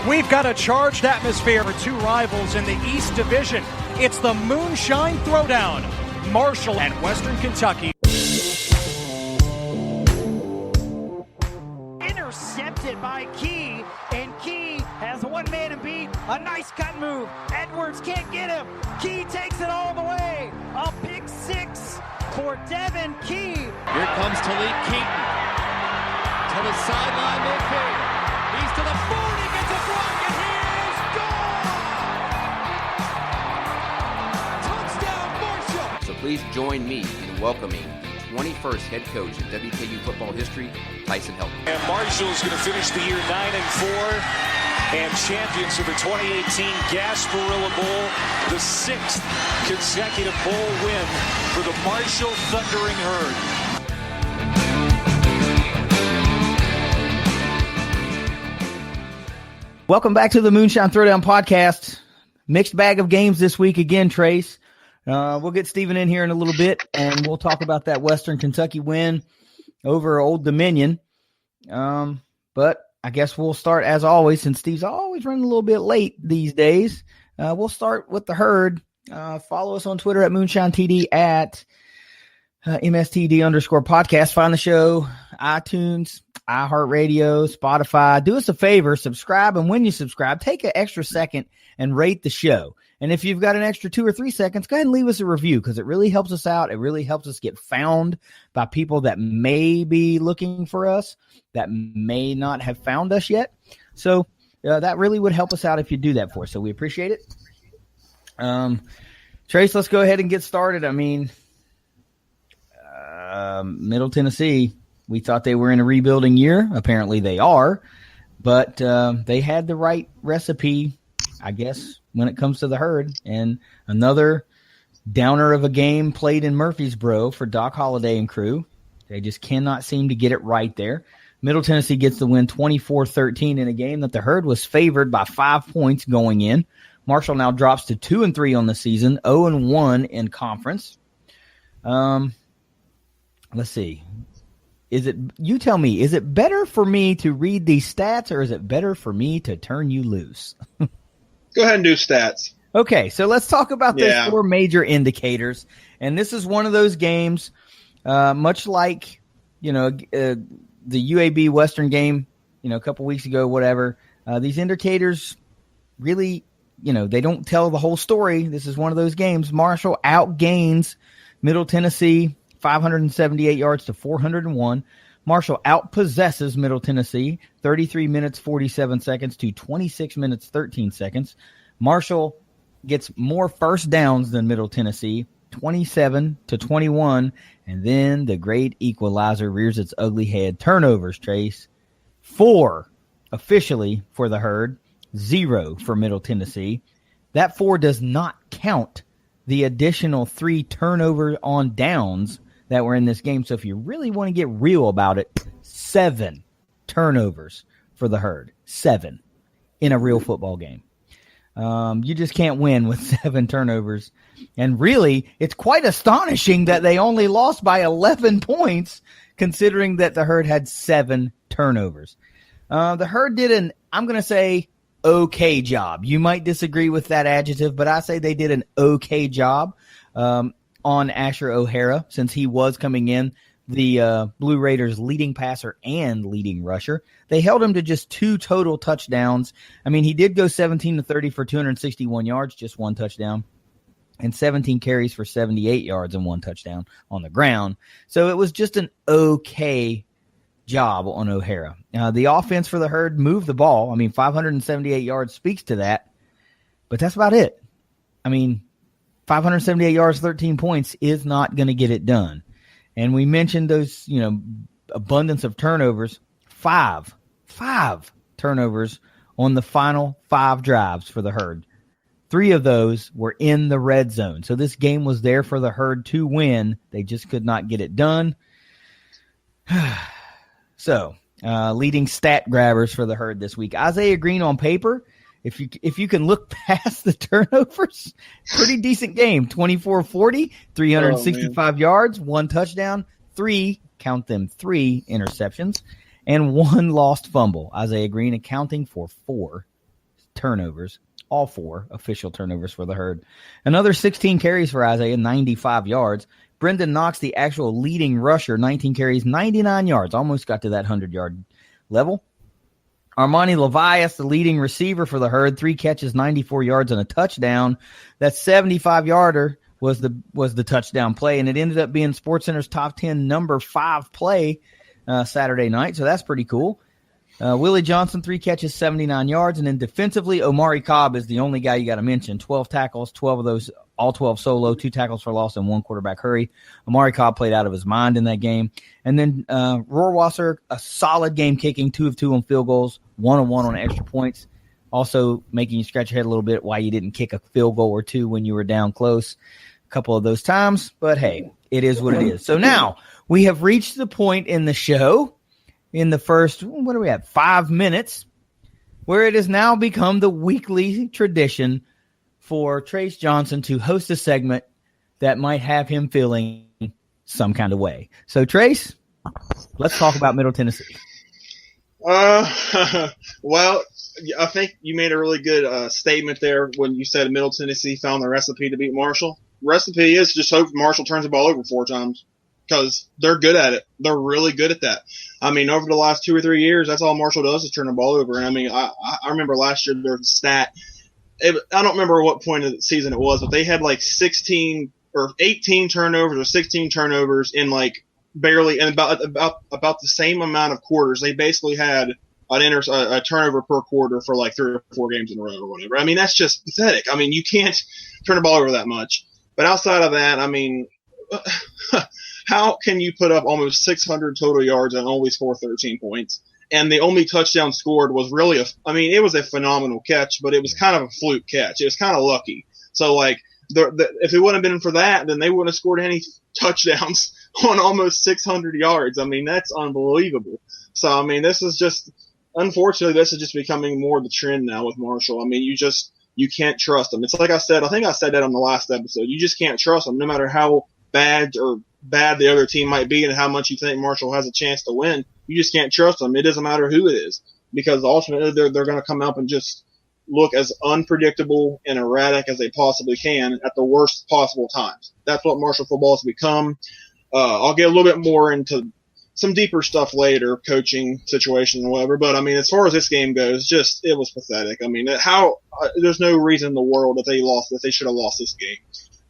We've got a charged atmosphere for two rivals in the East Division. It's the Moonshine Throwdown. Marshall and Western Kentucky. Intercepted by Key, and Key has one man to beat. A nice cut move. Edwards can't get him. Key takes it all the way. A pick six for Devin Key. Here comes Talik Keaton. To the sideline, no fair. He's to the 40, gets a block, and here's goal! Touchdown, Marshall! So please join me in welcoming the 21st head coach in WKU football history, Tyson Helton. And Marshall's going to finish the year 9-4 and champions of the 2018 Gasparilla Bowl, the sixth consecutive bowl win for the Marshall Thundering Herd. Welcome back to the Moonshine Throwdown podcast. Mixed bag of games this week again, Trace. We'll get Steven in here in a little bit, and we'll talk about that Western Kentucky win over Old Dominion. But I guess we'll start, as always, since Steve's always running a little bit late these days. We'll start with the Herd. Follow us on Twitter at MoonshineTD, at MSTD_podcast. Find the show, iTunes, iHeartRadio, Spotify. Do us a favor, subscribe, and when you subscribe, take an extra second and rate the show. And if you've got an extra 2 or 3 seconds, go ahead and leave us a review, because it really helps us out. It really helps us get found by people that may be looking for us, that may not have found us yet. So that really would help us out if you do that for us. So we appreciate it. Trace, let's go ahead and get started. I mean, Middle Tennessee, we thought they were in a rebuilding year. Apparently they are, but they had the right recipe, I guess, when it comes to the Herd. And another downer of a game played in Murfreesboro for Doc Holliday and crew. They just cannot seem to get it right there. Middle Tennessee gets the win 24-13 in a game that the Herd was favored by 5 points going in. Marshall now drops to 2-3 on the season, 0-1 in conference. Let's see. You tell me, is it better for me to read these stats, or is it better for me to turn you loose? Go ahead and do stats. Okay, so let's talk about those 4 major indicators. And this is one of those games, much like, the UAB Western game, a couple weeks ago, whatever. These indicators really, they don't tell the whole story. This is one of those games. Marshall outgains Middle Tennessee 578 yards to 401. Marshall outpossesses Middle Tennessee 33 minutes 47 seconds to 26 minutes 13 seconds. Marshall gets more first downs than Middle Tennessee, 27 to 21, and then the great equalizer rears its ugly head. Turnovers, Trace. 4 officially for the Herd, 0 for Middle Tennessee. That 4 does not count the additional 3 turnovers on downs that were in this game. So if you really want to get real about it, 7 turnovers for the Herd. 7 in a real football game. You just can't win with 7 turnovers. And really, it's quite astonishing that they only lost by 11 points, considering that the Herd had 7 turnovers. The Herd did I'm going to say, okay job. You might disagree with that adjective, but I say they did an okay job on Asher O'Hara, since he was coming in the Blue Raiders' leading passer and leading rusher. They held him to just 2 total touchdowns. I mean, he did go 17-30 for 261 yards, just 1 touchdown, and 17 carries for 78 yards and 1 touchdown on the ground. So it was just an okay job on O'Hara. The offense for the Herd moved the ball. I mean, 578 yards speaks to that, but that's about it. I mean, 578 yards, 13 points is not going to get it done. And we mentioned those, abundance of turnovers. 5 turnovers on the final 5 drives for the Herd. 3 of those were in the red zone. So this game was there for the Herd to win. They just could not get it done. So, leading stat grabbers for the Herd this week. Isaiah Green on paper, if you can look past the turnovers, pretty decent game. 24-40, 365 yards, 1 touchdown, 3 interceptions, and 1 lost fumble. Isaiah Green accounting for 4 turnovers, all 4 official turnovers for the Herd. Another 16 carries for Isaiah, 95 yards. Brendan Knox, the actual leading rusher, 19 carries, 99 yards, almost got to that 100-yard level. Armani Levias, the leading receiver for the Herd, 3 catches, 94 yards, and a touchdown. That 75-yarder was the touchdown play, and it ended up being SportsCenter's top 10 number 5 play Saturday night, so that's pretty cool. Willie Johnson, 3 catches, 79 yards, and then defensively, Omari Cobb is the only guy you got to mention. 12 tackles, 12 of those, all 12 solo, 2 tackles for loss, and 1 quarterback hurry. Omari Cobb played out of his mind in that game. And then Rohrwasser, a solid game kicking, 2 of 2 on field goals, 1 of 1 on extra points. Also making you scratch your head a little bit why you didn't kick a field goal or 2 when you were down close a couple of those times. But, hey, it is what it is. So now we have reached the point in the show in the first, 5 minutes, where it has now become the weekly tradition for Trace Johnson to host a segment that might have him feeling some kind of way. So, Trace, let's talk about Middle Tennessee. Well, I think you made a really good statement there when you said Middle Tennessee found the recipe to beat Marshall. Recipe is just hope Marshall turns the ball over 4 times. Because they're good at it. They're really good at that. I mean, over the last 2 or 3 years, that's all Marshall does is turn the ball over. And I mean, I remember last year there was a stat. I don't remember what point of the season it was, but they had like 16 or 18 turnovers or 16 turnovers in like barely and about the same amount of quarters. They basically had a turnover per quarter for like 3 or 4 games in a row or whatever. I mean, that's just pathetic. I mean, you can't turn the ball over that much. But outside of that, I mean, how can you put up almost 600 total yards and only score 13 points? And the only touchdown scored was really it was a phenomenal catch, but it was kind of a fluke catch. It was kind of lucky. So, like, if it wouldn't have been for that, then they wouldn't have scored any touchdowns on almost 600 yards. I mean, that's unbelievable. So, I mean, unfortunately, this is just becoming more the trend now with Marshall. I mean, you can't trust them. It's like I said, I think I said that on the last episode. You just can't trust them no matter how bad the other team might be and how much you think Marshall has a chance to win. You just can't trust them. It doesn't matter who it is, because ultimately they're going to come up and just look as unpredictable and erratic as they possibly can at the worst possible times. That's what Marshall football has become. I'll get a little bit more into some deeper stuff later, coaching situation and whatever. But I mean, as far as this game goes, it was pathetic. I mean, there's no reason in the world that they should have lost this game.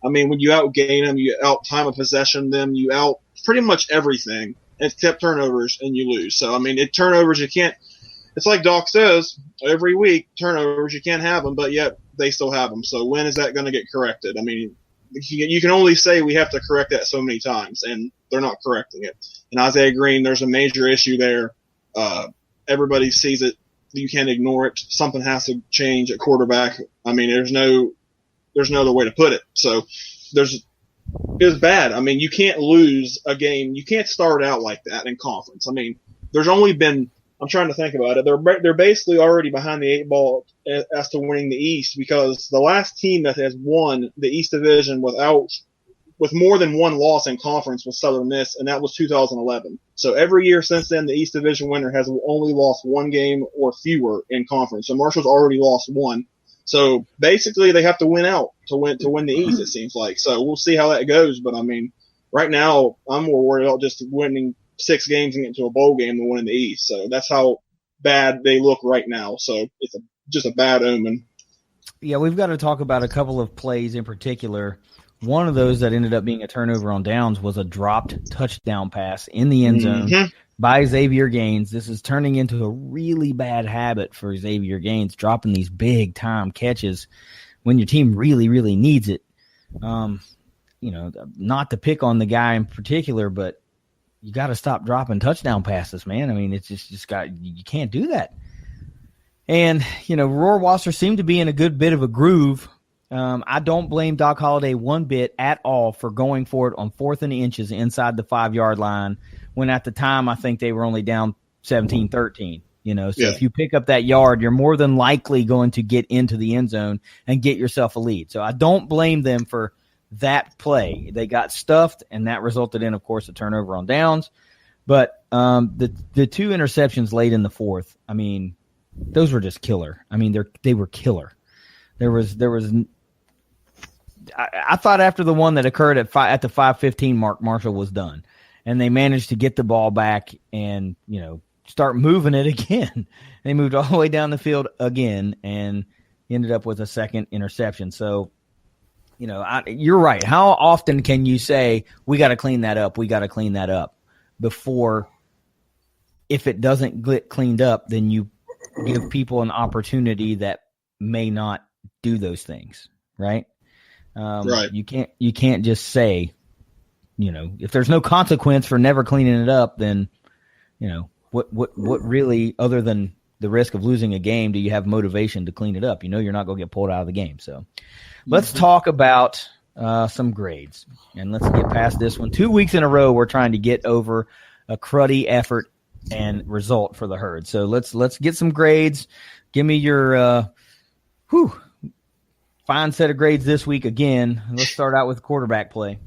I mean, when you outgain them, you out time of possession them, you out pretty much everything except turnovers, and you lose. So, I mean, turnovers, you can't – it's like Doc says every week, turnovers, you can't have them, but yet they still have them. So when is that going to get corrected? I mean, you can only say we have to correct that so many times, and they're not correcting it. And Isaiah Green, there's a major issue there. Everybody sees it. You can't ignore it. Something has to change at quarterback. I mean, there's no other way to put it. So it was bad. I mean, you can't lose a game. You can't start out like that in conference. I mean, there's only been, I'm trying to think about it. They're basically already behind the 8 ball as to winning the East, because the last team that has won the East Division with more than 1 loss in conference was Southern Miss, and that was 2011. So every year since then, the East Division winner has only lost 1 game or fewer in conference. So Marshall's already lost 1. So basically, they have to win out to win the East, it seems like. So we'll see how that goes. But I mean, right now, I'm more worried about just winning 6 games and getting to a bowl game than winning the East. So that's how bad they look right now. So it's just a bad omen. Yeah, we've got to talk about a couple of plays in particular. One of those that ended up being a turnover on downs was a dropped touchdown pass in the end zone by Xavier Gaines. This is turning into a really bad habit for Xavier Gaines, dropping these big-time catches when your team really, really needs it. Not to pick on the guy in particular, but you got to stop dropping touchdown passes, man. I mean, it's just you can't do that. And, Rohrwasser seemed to be in a good bit of a groove. I don't blame Doc Holliday one bit at all for going for it on 4th and inches inside the 5-yard line when at the time I think they were only down 17-13. If you pick up that yard, you're more than likely going to get into the end zone and get yourself a lead. So I don't blame them for that play. They got stuffed, and that resulted in, of course, a turnover on downs. But the 2 interceptions late in the 4th, I mean, those were just killer. I mean, they were killer. There was. I thought after the one that occurred at the 5:15 mark, Marshall was done, and they managed to get the ball back and start moving it again. They moved all the way down the field again and ended up with a second interception. So, you're right. How often can you say we got to clean that up? We got to clean that up before. If it doesn't get cleaned up, then you give people an opportunity that may not do those things, right? Right. You can't just say, if there's no consequence for never cleaning it up, then, what really, other than the risk of losing a game, do you have motivation to clean it up? You're not going to get pulled out of the game. So let's talk about some grades, and let's get past this one. 2 weeks in a row, we're trying to get over a cruddy effort and result for the Herd. So let's get some grades. Give me your fine set of grades this week again. Let's start out with quarterback play.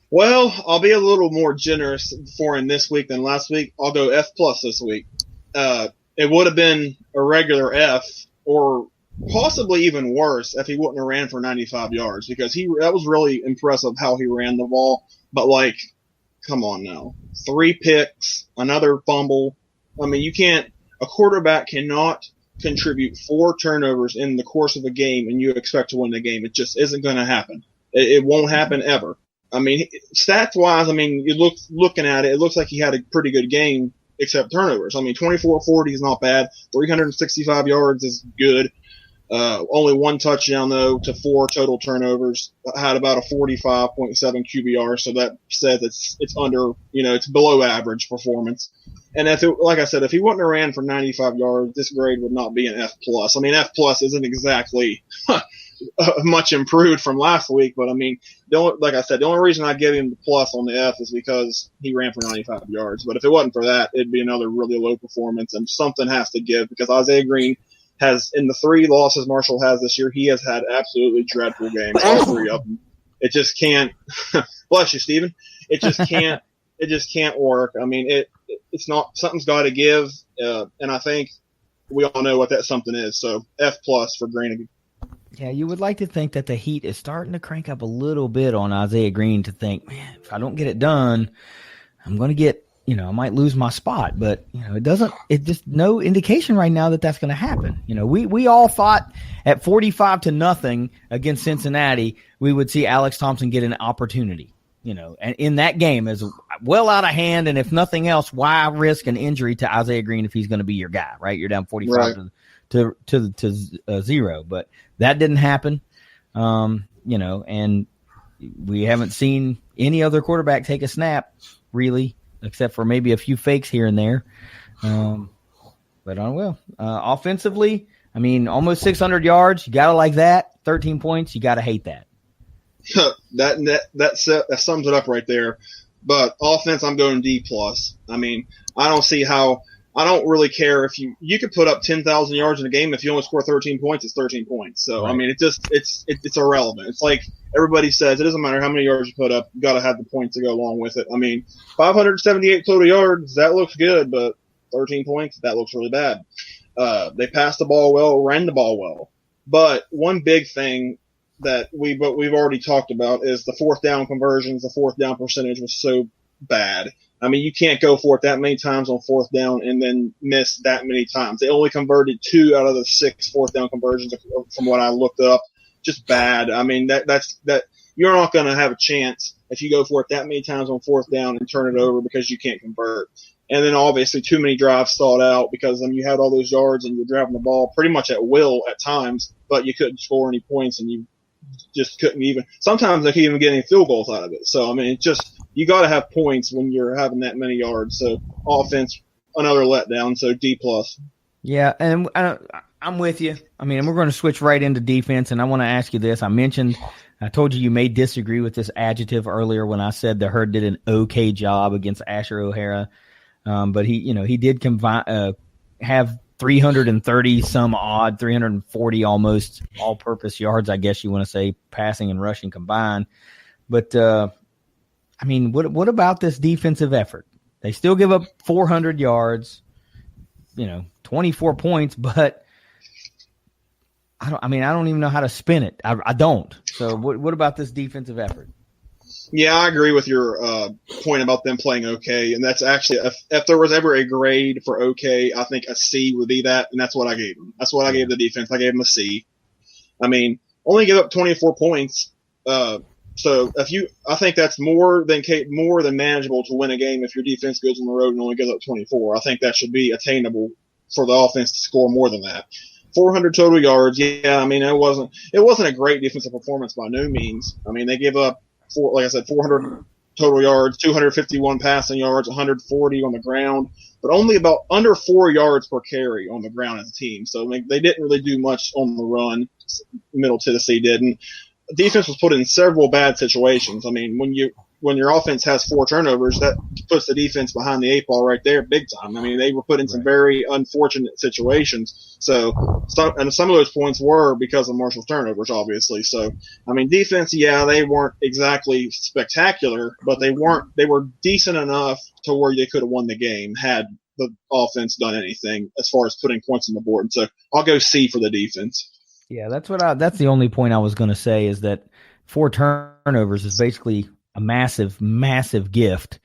Well, I'll be a little more generous for him this week than last week. I'll go F+ this week. It would have been a regular F, or possibly even worse if he wouldn't have ran for 95 yards, because that was really impressive how he ran the ball. But come on now. 3 picks, another fumble. I mean, a quarterback cannot contribute 4 turnovers in the course of a game and you expect to win the game. It just isn't going to happen. It won't happen ever. I mean, stats wise, you looking at it, it looks like he had a pretty good game except turnovers. 24-40 is not bad. 365 yards is good. Only 1 touchdown though to 4 total turnovers. Had about a 45.7 QBR, so that says it's under, it's below average performance. And like I said, if he wouldn't have ran for 95 yards, this grade would not be an F+. F+ isn't exactly much improved from last week, but like I said, the only reason I give him the plus on the F is because he ran for 95 yards. But if it wasn't for that, it'd be another really low performance, and something has to give, because Isaiah Green has, in the 3 losses Marshall has this year, he has had absolutely dreadful games, all 3 of them. It just can't. Bless you, Stephen. It just can't. It just can't work. It's not. Something's got to give, and I think we all know what that something is. So F+ for Green. Yeah, you would like to think that the heat is starting to crank up a little bit on Isaiah Green to think, man, if I don't get it done, I'm going to get. I might lose my spot, but it doesn't. It's just no indication right now that that's going to happen. We all thought at 45-0 against Cincinnati, we would see Alex Thompson get an opportunity. And in that game is well out of hand, and if nothing else, why risk an injury to Isaiah Green if he's going to be your guy? Right, you're down 45 to 0, but that didn't happen. And we haven't seen any other quarterback take a snap really, except for maybe a few fakes here and there. But offensively, almost 600 yards. You got to like that. 13 points. You got to hate that. That sums it up right there. But offense, I'm going D+. I don't see how. I don't really care if you could put up 10,000 yards in a game. If you only score 13 points, it's 13 points. So, right. It's irrelevant. It's like everybody says, it doesn't matter how many yards you put up. You got to have the points to go along with it. 578 total yards, that looks good, but 13 points, that looks really bad. They passed the ball well, ran the ball well. But one big thing that we've already talked about is the 4th down conversions. The 4th down percentage was so bad. You can't go for it that many times on 4th down and then miss that many times. They only converted 2 out of the 6 4th down conversions from what I looked up. Just bad. That's you're not going to have a chance if you go for it that many times on 4th down and turn it over because you can't convert. And then obviously too many drives stalled out because you had all those yards and you're driving the ball pretty much at will at times, but you couldn't score any points and you just couldn't even. Sometimes they couldn't even get any field goals out of it. So it's just. You got to have points when you're having that many yards. So offense, another letdown. So D+. Yeah, and I'm with you. We're going to switch right into defense, and I want to ask you this. I told you may disagree with this adjective earlier when I said the Herd did an okay job against Asher O'Hara, but he did have 330 some odd, 340 almost all-purpose yards, I guess you want to say, passing and rushing combined. But what about this defensive effort? They still give up 400 yards. 24 points, but I don't even know how to spin it. I don't. So what about this defensive effort? Yeah, I agree with your point about them playing okay, and that's actually if there was ever a grade for okay, I think a C would be that, and that's what I gave them. That's what I gave the defense. I gave them a C. I mean, only give up 24 points. So I think that's more than manageable to win a game if your defense goes on the road and only gives up 24. I think that should be attainable for the offense to score more than that. 400 total yards. Yeah, I mean, it wasn't a great defensive performance by no means. I mean, they give up 400 total yards, 251 passing yards, 140 on the ground, but only about under 4 yards per carry on the ground as a team. So they didn't really do much on the run. Middle Tennessee didn't. Defense was put in several bad situations. I mean, when your offense has 4 turnovers, that puts the defense behind the 8 ball right there big time. I mean, they were put in some very unfortunate situations. So some of those points were because of Marshall's turnovers, obviously. So, I mean, defense, yeah, they weren't exactly spectacular, but they were decent enough to where they could have won the game had the offense done anything as far as putting points on the board. So I'll go C for the defense. Yeah, that's the only point I was going to say is that 4 turnovers is basically a massive, massive gift,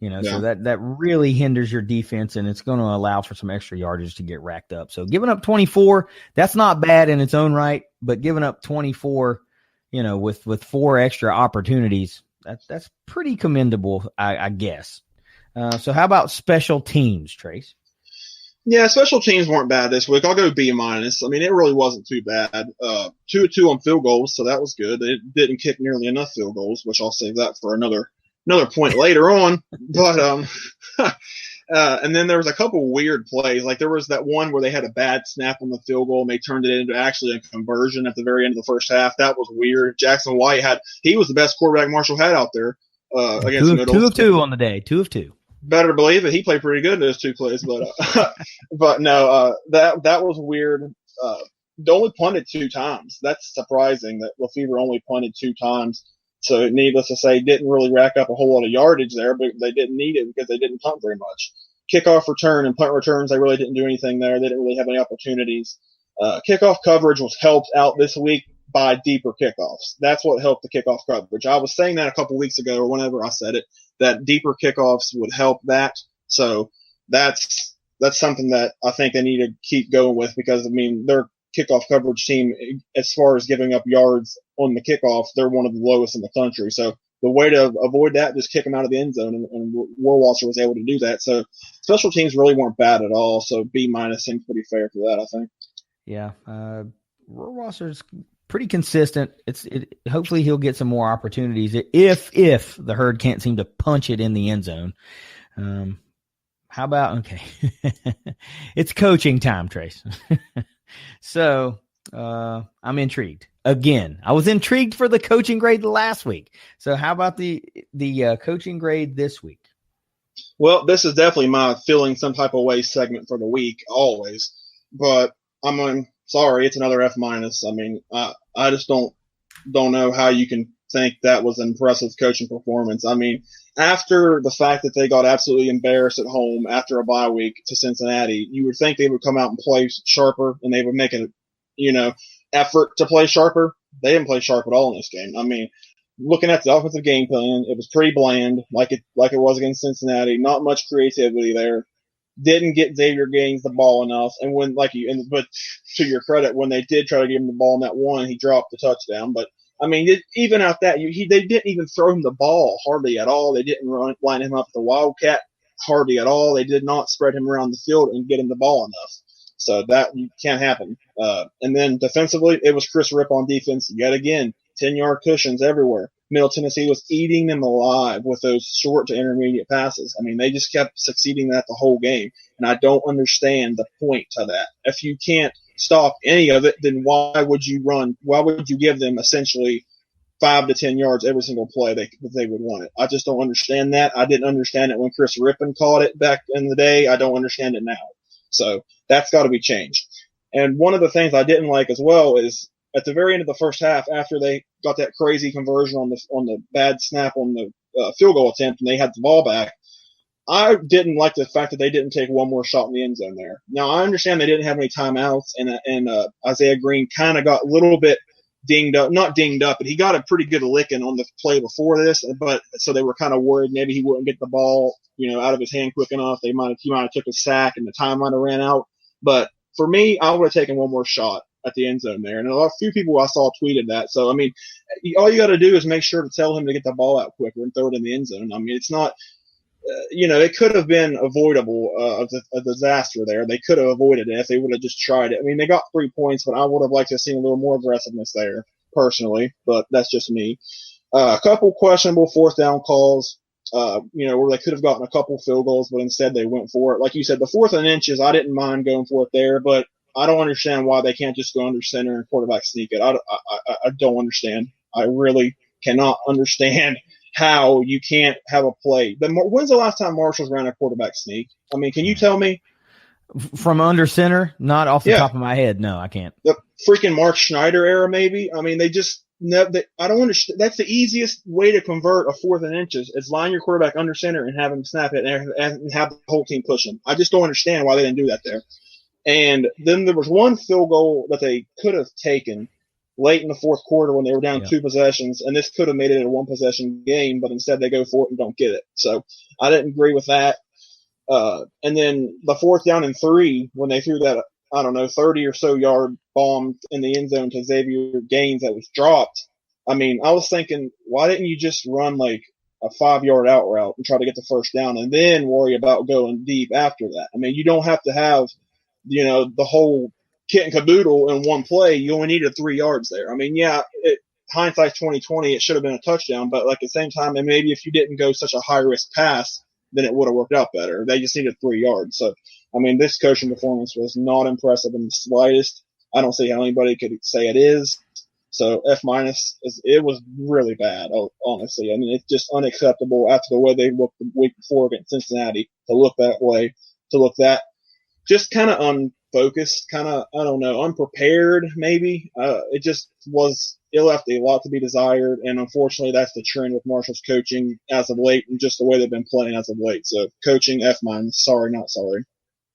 so that really hinders your defense, and it's going to allow for some extra yardage to get racked up. So giving up 24, that's not bad in its own right, but giving up 24, with 4 extra opportunities, that's pretty commendable, I guess. So how about special teams, Trace? Yeah, special teams weren't bad this week. I'll go B-. I mean, it really wasn't too bad. 2-2 on field goals, so that was good. They didn't kick nearly enough field goals, which I'll save that for another point later on. But and then there was a couple weird plays. Like there was that one where they had a bad snap on the field goal and they turned it into actually a conversion at the very end of the first half. That was weird. Jackson White he was the best quarterback Marshall had out there against Middle. 2 of 2 on the day. 2 of 2. Better believe it. He played pretty good in those 2 plays, but no, that was weird. They only punted 2 times. That's surprising that Lefevre only punted 2 times. So needless to say, didn't really rack up a whole lot of yardage there, but they didn't need it because they didn't punt very much. Kickoff return and punt returns, they really didn't do anything there. They didn't really have any opportunities. Kickoff coverage was helped out this week by deeper kickoffs. That's what helped the kickoff coverage. I was saying that a couple weeks ago or whenever I said it, that deeper kickoffs would help that. So that's something that I think they need to keep going with because, I mean, their kickoff coverage team, as far as giving up yards on the kickoff, they're one of the lowest in the country. So the way to avoid that, just kick them out of the end zone, and Warwasser was able to do that. So special teams really weren't bad at all. So B- seems pretty fair for that, I think. Yeah. Warwasser's pretty consistent. Hopefully he'll get some more opportunities if the Herd can't seem to punch it in the end zone. How about okay? It's coaching time, Trace. So I'm intrigued. Again, I was intrigued for the coaching grade last week. So how about the coaching grade this week? Well, this is definitely my feeling some type of way segment for the week, always. But sorry, it's another F-. I mean, I just don't know how you can think that was an impressive coaching performance. I mean, after the fact that they got absolutely embarrassed at home after a bye week to Cincinnati, you would think they would come out and play sharper and they would make an, effort to play sharper. They didn't play sharp at all in this game. I mean, looking at the offensive game plan, it was pretty bland, like it was against Cincinnati. Not much creativity there. Didn't get Xavier Gaines the ball enough, and but to your credit, when they did try to give him the ball in that one, he dropped the touchdown. But I mean, even out that they didn't even throw him the ball hardly at all. They didn't line him up with the Wildcat hardly at all. They did not spread him around the field and get him the ball enough. So that can't happen. And then defensively, it was Chris Ripp on defense yet again. 10-yard cushions everywhere. Middle Tennessee was eating them alive with those short to intermediate passes. I mean, they just kept succeeding that the whole game. And I don't understand the point to that. If you can't stop any of it, then why would you run? Why would you give them essentially 5 to 10 yards every single play they would want it? I just don't understand that. I didn't understand it when Chris Rippon caught it back in the day. I don't understand it now. So that's got to be changed. And one of the things I didn't like as well is at the very end of the first half, after they got that crazy conversion on the bad snap on the field goal attempt and they had the ball back, I didn't like the fact that they didn't take one more shot in the end zone there. Now, I understand they didn't have any timeouts, and Isaiah Green kind of got a little bit not dinged up, but he got a pretty good licking on the play before this. But so they were kind of worried maybe he wouldn't get the ball, out of his hand quick enough. He might have took a sack and the time might have ran out. But for me, I would have taken one more shot at the end zone there. And a few people I saw tweeted that. So, I mean, all you got to do is make sure to tell him to get the ball out quicker and throw it in the end zone. I mean, it's not, it could have been avoidable, a disaster there. They could have avoided it if they would have just tried it. I mean, they got 3 points, but I would have liked to have seen a little more aggressiveness there, personally. But that's just me. A couple questionable fourth down calls, where they could have gotten a couple field goals, but instead they went for it. Like you said, the 4th and inches, I didn't mind going for it there, but I don't understand why they can't just go under center and quarterback sneak it. I don't understand. I really cannot understand how you can't have a play. When's the last time Marshall's ran a quarterback sneak? I mean, can you tell me? From under center? Not off the top of my head. No, I can't. The freaking Mark Schneider era, maybe? I mean, I don't understand. That's the easiest way to convert a 4th and inches is line your quarterback under center and have him snap it and have the whole team push him. I just don't understand why they didn't do that there. And then there was one field goal that they could have taken late in the fourth quarter when they were down 2 possessions, and this could have made it a 1-possession game, but instead they go for it and don't get it. So I didn't agree with that. And then the 4th down and 3, when they threw that, 30 or so yard bomb in the end zone to Xavier Gaines that was dropped. I mean, I was thinking, why didn't you just run like a 5-yard out route and try to get the first down and then worry about going deep after that? I mean, you don't have to have, the whole kit and caboodle in one play. You only needed 3 yards there. I mean, hindsight's 20/20. It should have been a touchdown, but like at the same time, and maybe if you didn't go such a high risk pass, then it would have worked out better. They just needed 3 yards. So, I mean, this coaching performance was not impressive in the slightest. I don't see how anybody could say it is. So F-, it was really bad, honestly. I mean, it's just unacceptable after the way they looked the week before against Cincinnati to look that way, to look that just kind of unfocused, kind of, unprepared maybe. It left a lot to be desired, and unfortunately that's the trend with Marshall's coaching as of late and just the way they've been playing as of late. So coaching F-, sorry, not sorry.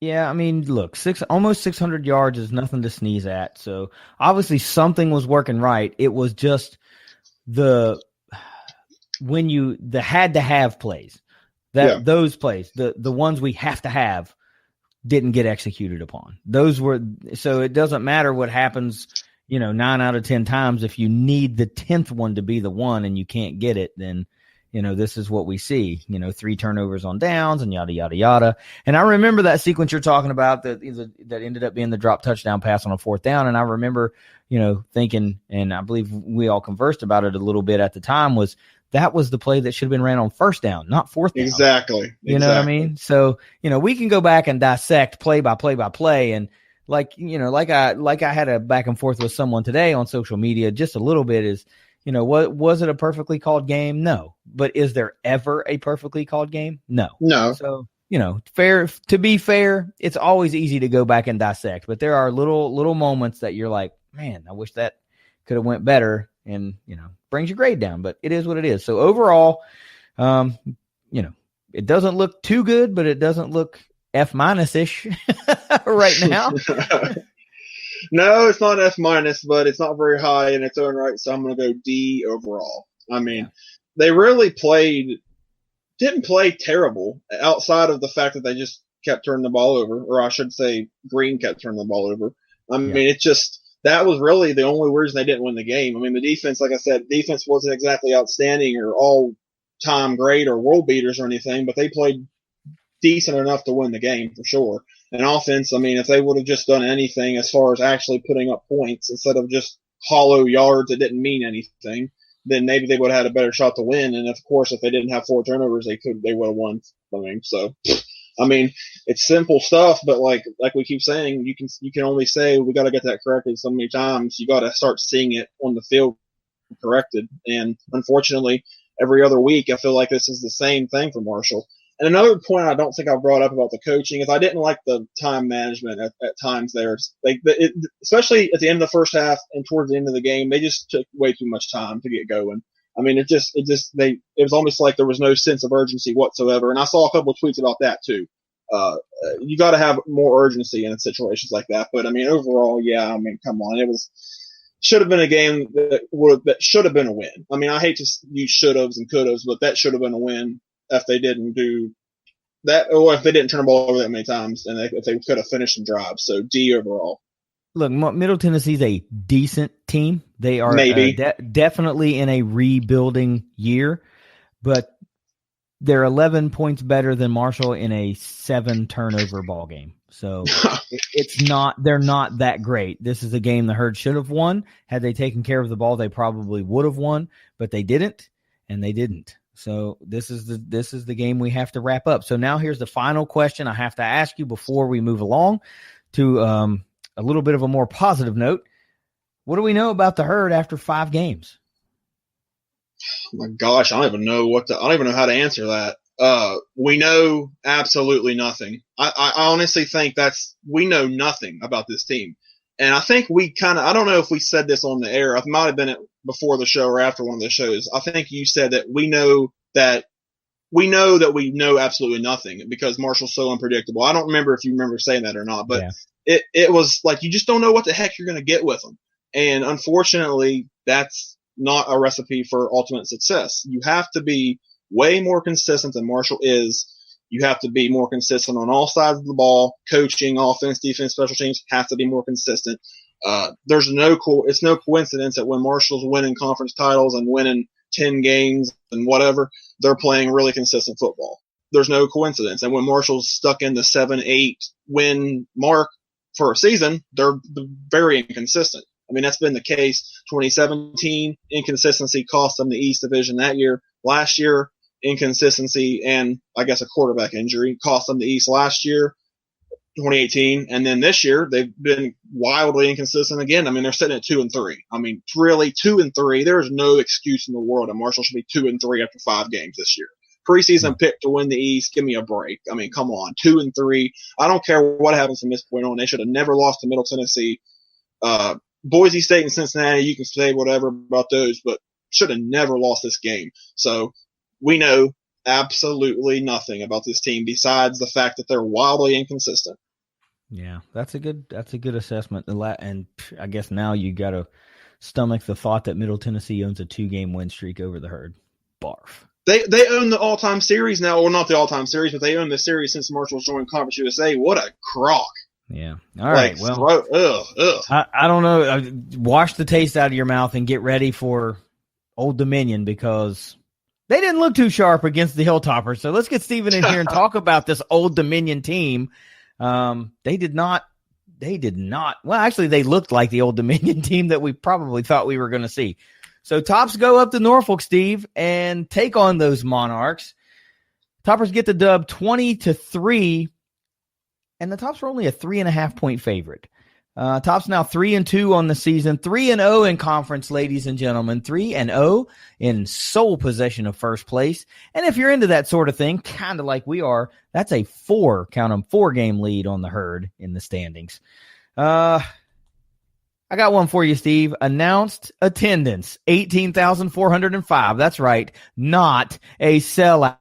Yeah, I mean, look, almost 600 yards is nothing to sneeze at. So obviously something was working right. It was just the had-to-have plays, those plays, the ones we have to have, didn't get executed upon. So it doesn't matter what happens, 9 out of 10 times. If you need the 10th one to be the one and you can't get it, then, this is what we see, 3 turnovers on downs and yada, yada, yada. And I remember that sequence you're talking about that ended up being the drop touchdown pass on a 4th down. And I remember, thinking, and I believe we all conversed about it a little bit at the time, that was the play that should have been ran on 1st down, not 4th down. Exactly. You know what I mean? So, we can go back and dissect play by play by play. And like I had a back and forth with someone today on social media, just a little bit is, what was it a perfectly called game? No. But is there ever a perfectly called game? No. So, to be fair, it's always easy to go back and dissect, but there are little moments that you're like, man, I wish that could have went better, and, brings your grade down, but it is what it is. So overall, it doesn't look too good, but it doesn't look F- ish right now. No, it's not F-, but it's not very high in its own right, so I'm going to go D overall. I mean, they really didn't play terrible outside of the fact that they just kept turning the ball over, or I should say Green kept turning the ball over. I mean, that was really the only reason they didn't win the game. I mean, the defense, like I said, defense wasn't exactly outstanding or all-time great or world beaters or anything, but they played decent enough to win the game for sure. And offense, I mean, if they would have just done anything as far as actually putting up points instead of just hollow yards that didn't mean anything, then maybe they would have had a better shot to win. And of course, if they didn't have 4 turnovers, they would have won. I mean, so, I mean, it's simple stuff, but like we keep saying, you can only say we got to get that corrected so many times. You got to start seeing it on the field corrected. And unfortunately, every other week, I feel like this is the same thing for Marshall. And another point I don't think I brought up about the coaching is I didn't like the time management at times there. Especially at the end of the first half and towards the end of the game, they just took way too much time to get going. I mean, it was almost like there was no sense of urgency whatsoever. And I saw a couple of tweets about that too. You got to have more urgency in situations like that. But I mean, overall, yeah, I mean, come on. Should have been a game that should have been a win. I mean, I hate to use should haves and could haves, but that should have been a win if they didn't do that, or if they didn't turn the ball over that many times, and if they could have finished some drives. So D overall. Look, Middle Tennessee's a decent team. They are definitely in a rebuilding year, but they're 11 points better than Marshall in a 7-turnover ball game. So they're not that great. This is a game the Herd should have won. Had they taken care of the ball, they probably would have won, but they didn't, and they didn't. So this is the game we have to wrap up. So now here's the final question I have to ask you before we move along to a little bit of a more positive note. What do we know about the Herd after 5 games? Oh my gosh, I don't even know how to answer that. We know absolutely nothing. I honestly think we know nothing about this team. And I think I don't know if we said this on the air. It might have been before the show or after one of the shows. I think you said that we know we know absolutely nothing because Marshall's so unpredictable. I don't remember if you remember saying that or not, but it was like you just don't know what the heck you're going to get with them. And unfortunately, that's not a recipe for ultimate success. You have to be way more consistent than Marshall is. You have to be more consistent on all sides of the ball. Coaching, offense, defense, special teams have to be more consistent. It's no coincidence that when Marshall's winning conference titles and winning 10 games and whatever, they're playing really consistent football. There's no coincidence. And when Marshall's stuck in the 7-8 win mark for a season, they're very inconsistent. I mean, that's been the case. 2017, inconsistency cost them the East Division that year. Last year, inconsistency and, I guess, a quarterback injury cost them the East last year, 2018. And then this year, they've been wildly inconsistent again. I mean, they're sitting at 2-3. I mean, really, 2-3. There's no excuse in the world that Marshall should be 2-3 after 5 games this year. Preseason pick to win the East. Give me a break. I mean, come on. 2-3. I don't care what happens from this point on. They should have never lost to Middle Tennessee. Boise State and Cincinnati, you can say whatever about those, but should have never lost this game. So we know absolutely nothing about this team besides the fact that they're wildly inconsistent. Yeah, that's a good assessment. And I guess now you got to stomach the thought that Middle Tennessee owns a 2-game win streak over the Herd. Barf. They own the all-time series now, or not the all-time series, but they own the series since Marshall's joined Conference USA. What a crock. Yeah. All right. Well, I don't know. Wash the taste out of your mouth and get ready for Old Dominion because they didn't look too sharp against the Hilltoppers. So let's get Steven in here and talk about this Old Dominion team. They did not. Well, actually, they looked like the Old Dominion team that we probably thought we were going to see. So Tops go up to Norfolk, Steve, and take on those Monarchs. Toppers get the dub 20-3. And the Tops were only a 3.5-point favorite. Tops now 3-2 on the season, 3-0 in conference, ladies and gentlemen, 3-0 in sole possession of first place. And if you're into that sort of thing, kind of like we are, that's a 4-game lead on the Herd in the standings. I got one for you, Steve. Announced attendance, 18,405. That's right, not a sellout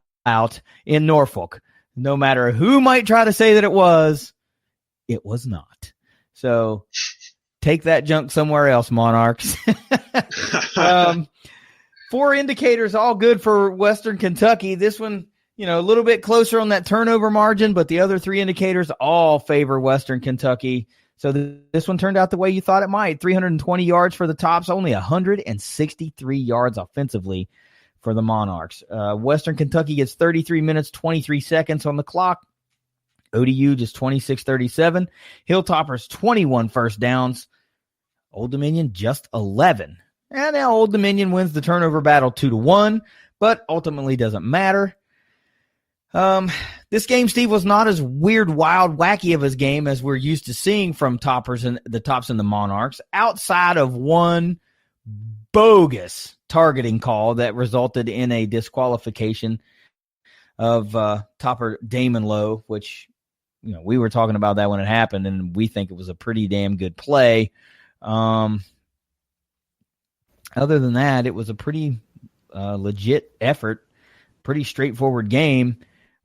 in Norfolk. No matter who might try to say that it was not. So take that junk somewhere else, Monarchs. 4 indicators, all good for Western Kentucky. This one, a little bit closer on that turnover margin, but the other 3 indicators all favor Western Kentucky. So this one turned out the way you thought it might. 320 yards for the Tops, only 163 yards offensively for the Monarchs. Western Kentucky gets 33 minutes, 23 seconds on the clock. ODU just 26-37. Hilltoppers 21 first downs. Old Dominion just 11. And now Old Dominion wins the turnover battle 2-1, but ultimately doesn't matter. This game, Steve, was not as weird, wild, wacky of a game as we're used to seeing from Toppers and the Tops and the Monarchs, outside of one bogus targeting call that resulted in a disqualification of Topper Damon Lowe, which we were talking about that when it happened, and we think it was a pretty damn good play. Other than that, it was a pretty legit effort, pretty straightforward game.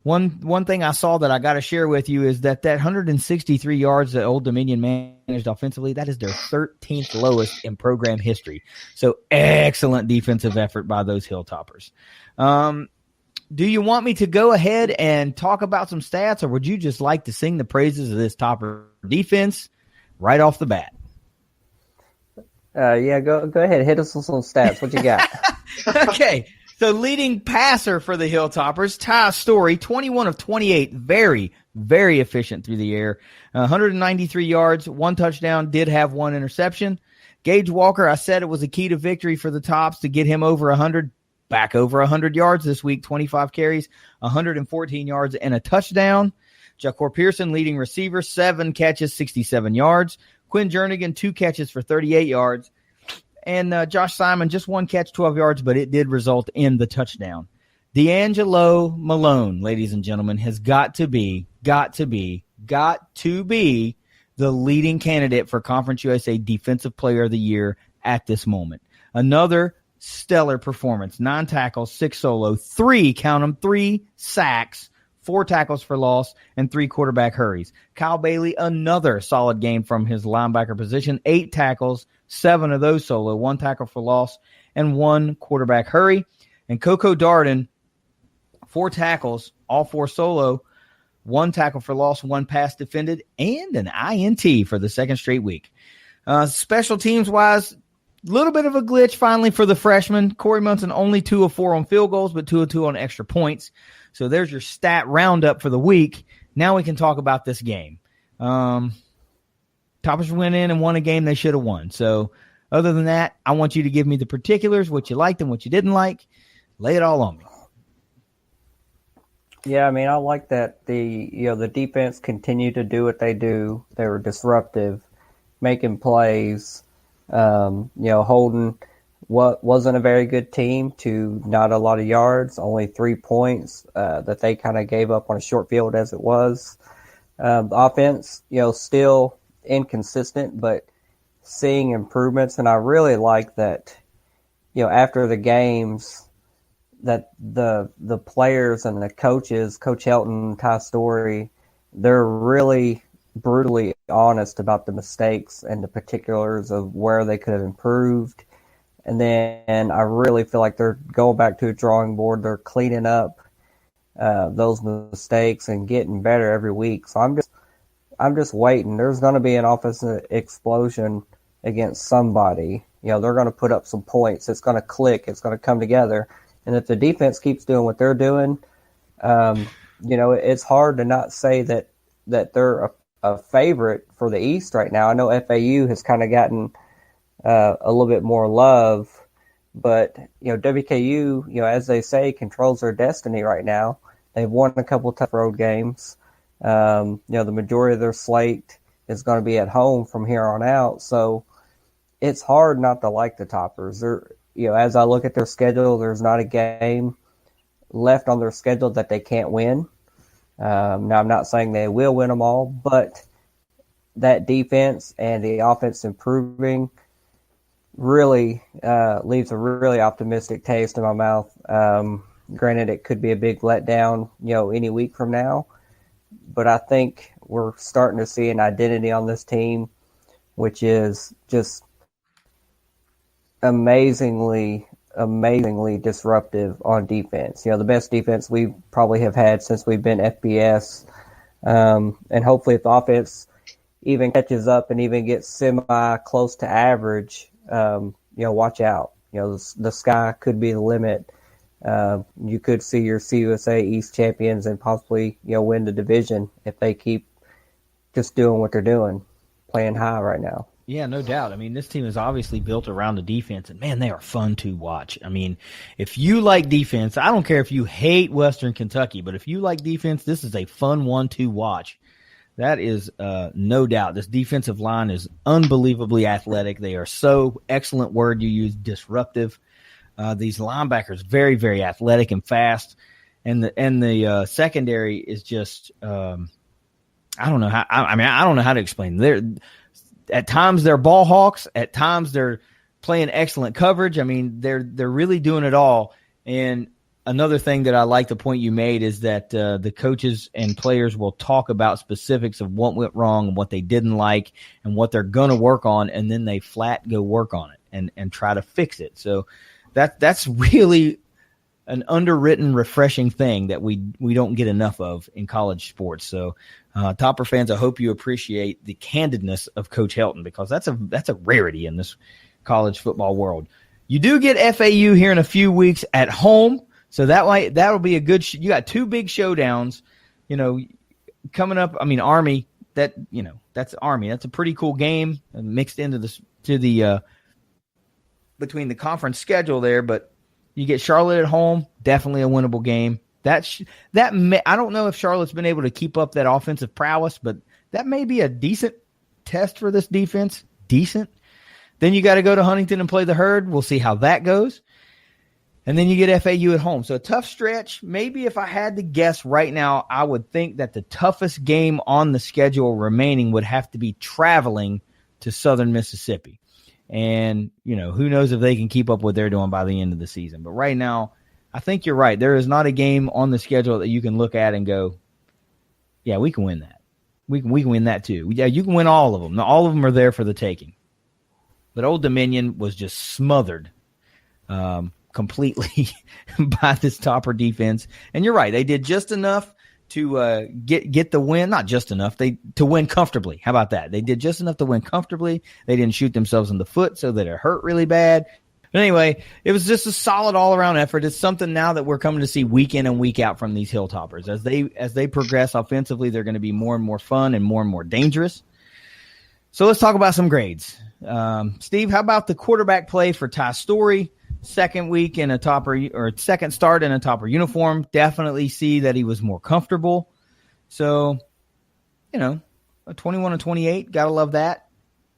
One thing I saw that I got to share with you is that 163 yards that Old Dominion managed offensively, that is their 13th lowest in program history. So excellent defensive effort by those Hilltoppers. Do you want me to go ahead and talk about some stats, or would you just like to sing the praises of this Topper defense right off the bat? Yeah, go ahead. Hit us with some stats. What you got? Okay. So leading passer for the Hilltoppers, Ty Story, 21 of 28, very, very efficient through the air. 193 yards, 1 touchdown, did have 1 interception. Gage Walker, I said it was a key to victory for the Tops to get him over 100, back over 100 yards this week, 25 carries, 114 yards, and a touchdown. Jacor Pearson, leading receiver, 7 catches, 67 yards. Quinn Jernigan, 2 catches for 38 yards. And Josh Simon, just 1 catch, 12 yards, but it did result in the touchdown. D'Angelo Malone, ladies and gentlemen, has got to be the leading candidate for Conference USA Defensive Player of the Year at this moment. Another stellar performance, 9 tackles, 6 solo, 3 sacks, 4 tackles for loss, and 3 quarterback hurries. Kyle Bailey, another solid game from his linebacker position, 8 tackles, 7 of those solo, 1 tackle for loss, and 1 quarterback hurry. And Coco Darden, 4 tackles, all 4 solo, 1 tackle for loss, 1 pass defended, and an INT for the second straight week. Special teams-wise, a little bit of a glitch finally for the freshman. Corey Munson only 2 of 4 on field goals, but 2 of 2 on extra points. So there's your stat roundup for the week. Now we can talk about this game. Toppers went in and won a game they should have won. So other than that, I want you to give me the particulars, what you liked and what you didn't like. Lay it all on me. Yeah, I mean, I like that the defense continued to do what they do. They were disruptive, making plays, holding what wasn't a very good team to not a lot of yards, only 3 points that they kind of gave up on a short field as it was. The offense, still inconsistent, but seeing improvements. And I really like that, after the games, that the players and the coaches, Coach Helton, Ty Story, they're really brutally honest about the mistakes and the particulars of where they could have improved. And then I really feel like they're going back to a drawing board. They're cleaning up those mistakes and getting better every week. So I'm just waiting. There's going to be an offensive explosion against somebody. They're going to put up some points. It's going to click. It's going to come together. And if the defense keeps doing what they're doing, it's hard to not say that they're a favorite for the East right now. I know FAU has kind of gotten a little bit more love, but WKU, as they say, controls their destiny right now. They've won a couple tough road games. The majority of their slate is going to be at home from here on out. So it's hard not to like the Toppers. As I look at their schedule, there's not a game left on their schedule that they can't win. Now, I'm not saying they will win them all, but that defense and the offense improving really leaves a really optimistic taste in my mouth. Granted, it could be a big letdown, any week from now, but I think we're starting to see an identity on this team, which is just amazingly disruptive on defense. The best defense we probably have had since we've been FBS. And hopefully if the offense even catches up and even gets semi close to average, watch out. The sky could be the limit. You could see your CUSA East champions and possibly, win the division if they keep just doing what they're doing, playing high right now. Yeah, no doubt. I mean, this team is obviously built around the defense, and, man, they are fun to watch. I mean, if you like defense, I don't care if you hate Western Kentucky, but if you like defense, this is a fun one to watch. That is no doubt. This defensive line is unbelievably athletic. They are so, excellent word you use, disruptive. These linebackers, very, very athletic and fast. And the secondary is just I don't know how I don't know how to explain. At times they're ball hawks. At times they're playing excellent coverage. I mean, they're really doing it all. And another thing that I like the point you made is that the coaches and players will talk about specifics of what went wrong and what they didn't like and what they're going to work on, and then they flat go work on it and try to fix it. So that's really an underwritten, refreshing thing that we don't get enough of in college sports. So Topper fans, I hope you appreciate the candidness of Coach Helton, because that's a rarity in this college football world. You do get FAU here in a few weeks at home. So that'll be a good. You got two big showdowns, coming up. I mean, Army. That's Army. That's a pretty cool game mixed into the between the conference schedule there. But you get Charlotte at home. Definitely a winnable game. I don't know if Charlotte's been able to keep up that offensive prowess, but that may be a decent test for this defense. Decent. Then you got to go to Huntington and play the Herd. We'll see how that goes. And then you get FAU at home. So a tough stretch. Maybe if I had to guess right now, I would think that the toughest game on the schedule remaining would have to be traveling to Southern Mississippi. And, who knows if they can keep up what they're doing by the end of the season. But right now, I think you're right. There is not a game on the schedule that you can look at and go, yeah, we can win that. We can win that too. Yeah, you can win all of them. Now, all of them are there for the taking. But Old Dominion was just smothered completely by this Topper defense. And you're right. They did just enough to get the win. Not just enough. To win comfortably. How about that? They did just enough to win comfortably. They didn't shoot themselves in the foot so that it hurt really bad. But anyway, it was just a solid all-around effort. It's something now that we're coming to see week in and week out from these Hilltoppers. As they progress offensively, they're going to be more and more fun and more dangerous. So let's talk about some grades. Steve, how about the quarterback play for Ty Story? Second week in a Topper, or second start in a Topper uniform. Definitely see that he was more comfortable. So, a 21-28, gotta love that.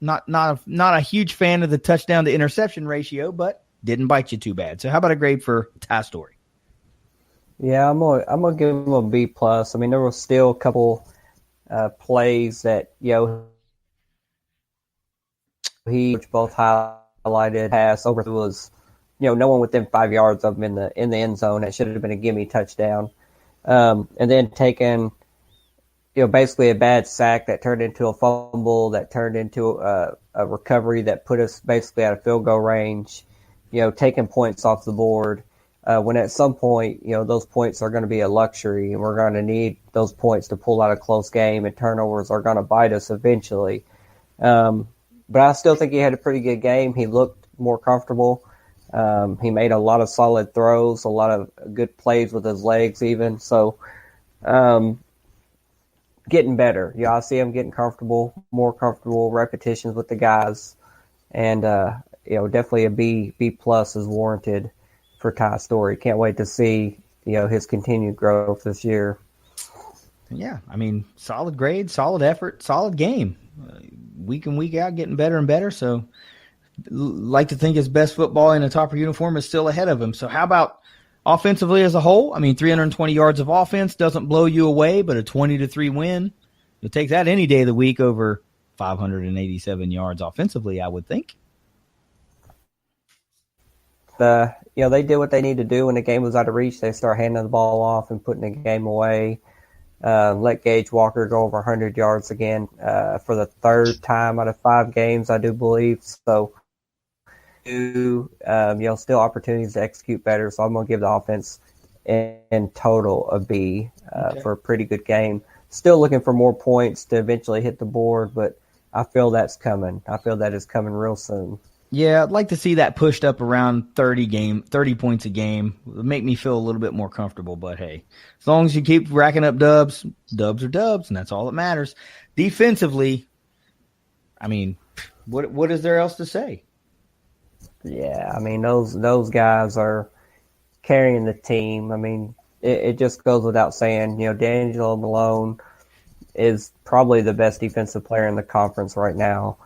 Not a huge fan of the touchdown to interception ratio, but didn't bite you too bad. So how about a grade for Ty Story? Yeah, I'm gonna give him a B plus. I mean, there were still a couple plays that he both highlighted. Pass over was no one within 5 yards of him in the end zone. It should have been a gimme touchdown. And then taking basically a bad sack that turned into a fumble, that turned into a recovery that put us basically out of field goal range, taking points off the board, when at some point, those points are going to be a luxury, and we're going to need those points to pull out a close game, and turnovers are going to bite us eventually. But I still think he had a pretty good game. He looked more comfortable. He made a lot of solid throws, a lot of good plays with his legs even. So, getting better. I see him getting more comfortable, repetitions with the guys. And, definitely a B plus is warranted for Ty Story. Can't wait to see, his continued growth this year. Yeah. I mean, solid grade, solid effort, solid game. Week in, week out, getting better and better. So, like to think his best football in a Topper uniform is still ahead of him. So how about offensively as a whole? I mean, 320 yards of offense doesn't blow you away, but a 20-3 win, you'll take that any day of the week over 587 yards offensively, I would think. They did what they need to do when the game was out of reach. They start handing the ball off and putting the game away. Let Gage Walker go over 100 yards again for the third time out of 5 games, I do believe. So, still opportunities to execute better. So I'm going to give the offense in total a B for a pretty good game. Still looking for more points to eventually hit the board, but I feel that's coming. I feel that is coming real soon. Yeah, I'd like to see that pushed up around 30 points a game. It'll make me feel a little bit more comfortable, but hey, as long as you keep racking up dubs are dubs, and that's all that matters. Defensively, I mean, what is there else to say? Yeah, I mean, those guys are carrying the team. I mean, it just goes without saying, D'Angelo Malone is probably the best defensive player in the conference right now.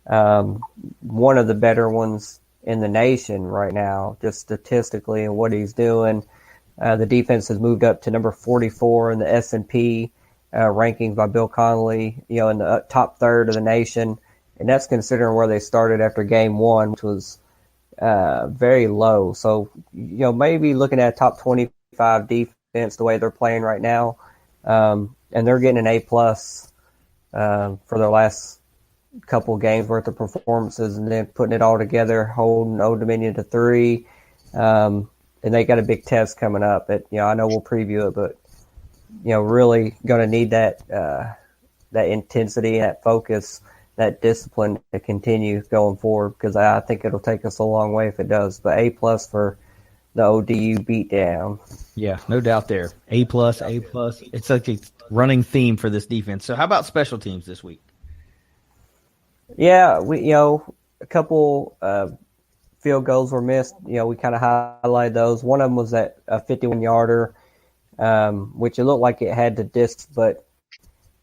One of the better ones in the nation right now, just statistically and what he's doing. The defense has moved up to number 44 in the S&P rankings by Bill Connolly, in the top third of the nation. And that's considering where they started after game 1, which was very low. So, maybe looking at a top 25 defense the way they're playing right now, and they're getting an A+ for their last couple games worth of performances, and then putting it all together, holding Old Dominion to 3. And they got a big test coming up that, I know we'll preview it, but, really going to need that intensity, that focus, that discipline to continue going forward, because I think it'll take us a long way if it does. But A+ for the ODU beatdown. Yeah, no doubt there. A+. It's like a running theme for this defense. So how about special teams this week? Yeah, we a couple field goals were missed. We kind of highlighted those. One of them was that a 51-yarder, which it looked like it had the disc, but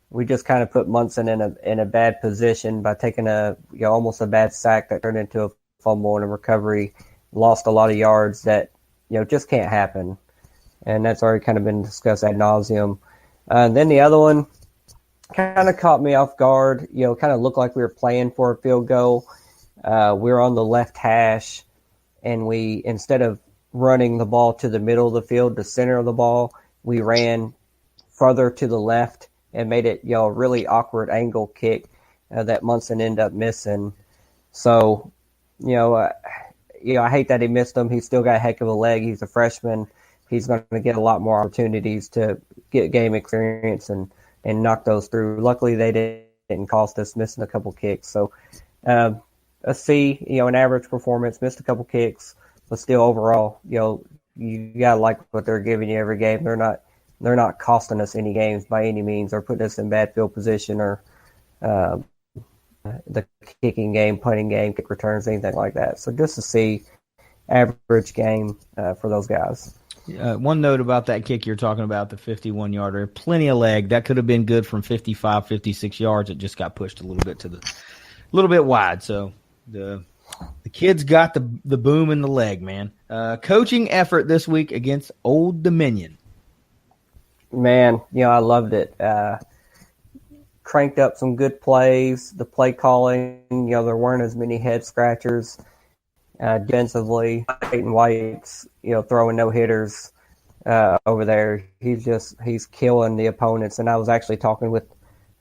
we just kind of put Munson in a bad position by taking almost a bad sack that turned into a fumble and a recovery. Lost a lot of yards that just can't happen, and that's already kind of been discussed ad nauseum. And then the other one kind of caught me off guard. Kind of looked like we were playing for a field goal. We were on the left hash, and we, instead of running the ball to the middle of the field, the center of the ball, we ran further to the left and made it, a really awkward angle kick that Munson ended up missing. So, I hate that he missed him. He's still got a heck of a leg. He's a freshman. He's going to get a lot more opportunities to get game experience and knock those through. Luckily, they didn't cost us, missing a couple kicks. So, a C, an average performance, missed a couple kicks, but still overall, you got to like what they're giving you every game. They're not costing us any games by any means, or putting us in bad field position, or the kicking game, punting game, kick returns, anything like that. So just to see average game for those guys. One note about that kick you're talking about, the 51-yarder, plenty of leg. That could have been good from 55, 56 yards. It just got pushed a little bit wide. So the kids got the boom in the leg, man. Coaching effort this week against Old Dominion. Man, I loved it. Cranked up some good plays. The play calling, there weren't as many head scratchers. Defensively, Clayton White's, throwing no hitters over there. He's killing the opponents. And I was actually talking with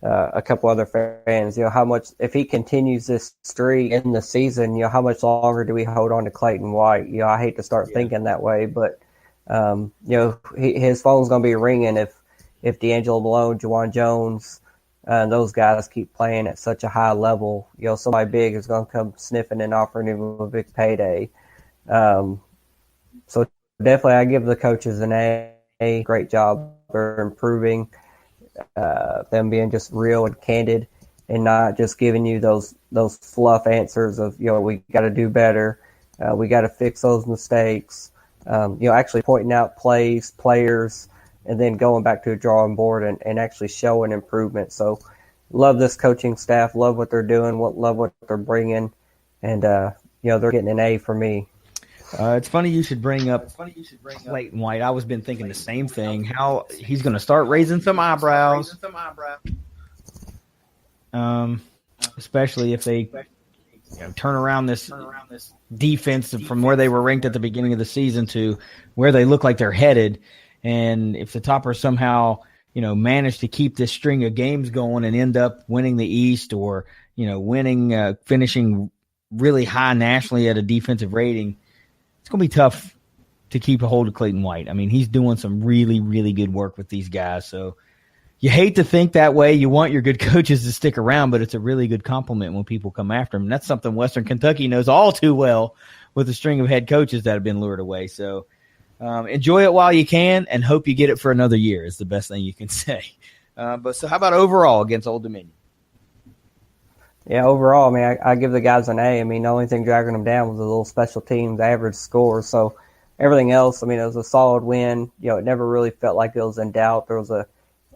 a couple other fans, how much, if he continues this streak in the season, how much longer do we hold on to Clayton White? I hate to start thinking that way, but his phone's going to be ringing if D'Angelo Malone, Juwan Jones, and those guys keep playing at such a high level. Somebody big is going to come sniffing and offering him a big payday. So definitely, I give the coaches an A. Great job for improving, them being just real and candid, and not just giving you those fluff answers of we got to do better, we got to fix those mistakes. Actually pointing out plays, players, and then going back to a drawing board and actually showing improvement. So love this coaching staff, love what they're doing, love what they're bringing, and they're getting an A for me. It's funny you should bring up Clayton White. I was been thinking the same thing, how he's going to start raising some eyebrows, especially if they turn around this defense from where they were ranked at the beginning of the season to where they look like they're headed. And if the Toppers somehow, manage to keep this string of games going and end up winning the East, or, finishing really high nationally at a defensive rating, it's going to be tough to keep a hold of Clayton White. I mean, he's doing some really, really good work with these guys. So you hate to think that way. You want your good coaches to stick around, but it's a really good compliment when people come after them. And that's something Western Kentucky knows all too well with a string of head coaches that have been lured away. So enjoy it while you can and hope you get it for another year is the best thing you can say. But so how about overall against Old Dominion? Yeah, overall, I give the guys an A. The only thing dragging them down was a little special teams average score. So everything else, it was a solid win. It never really felt like it was in doubt. There was a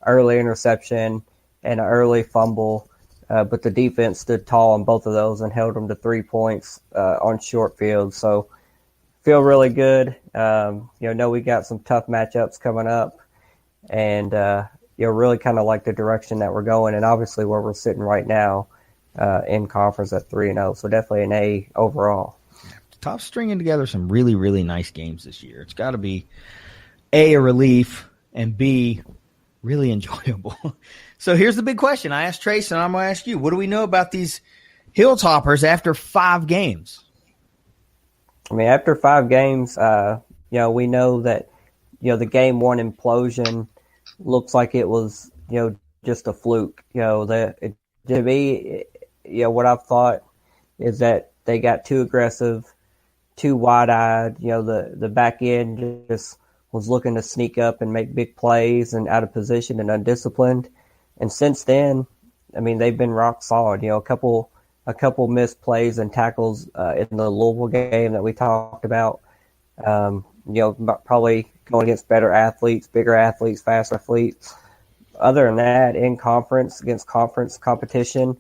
early interception and an early fumble, but the defense stood tall on both of those and held them to 3 points on short field. So feel really good. Know we got some tough matchups coming up, and really kind of like the direction that we're going, and obviously where we're sitting right now in conference at 3-0. So definitely an A overall. Top's stringing together some really, really nice games this year. It's got to be A, a relief, and B, really enjoyable. So here's the big question. I asked Trace, and I'm going to ask you, what do we know about these Hilltoppers after 5 games? I mean, after 5 games, we know that, the game 1 implosion looks like it was, just a fluke. To me, what I've thought is that they got too aggressive, too wide-eyed. The back end just was looking to sneak up and make big plays and out of position and undisciplined. And since then, I mean, they've been rock solid. A couple missed plays and tackles in the Louisville game that we talked about. Probably going against better athletes, bigger athletes, faster athletes. Other than that, in conference, against conference competition,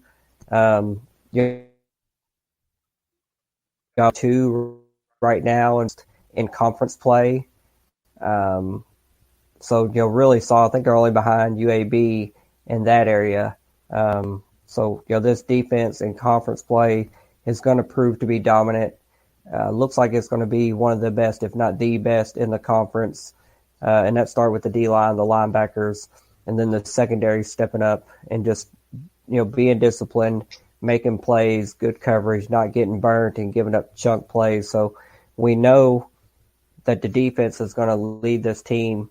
you got 2 right now in conference play. So, really solid. I think they're only behind UAB in that area. This defense in conference play is going to prove to be dominant. Looks like it's going to be one of the best, if not the best, in the conference. And that started with the D-line, the linebackers, and then the secondary stepping up and just, being disciplined, making plays, good coverage, not getting burnt and giving up chunk plays. So we know that the defense is going to lead this team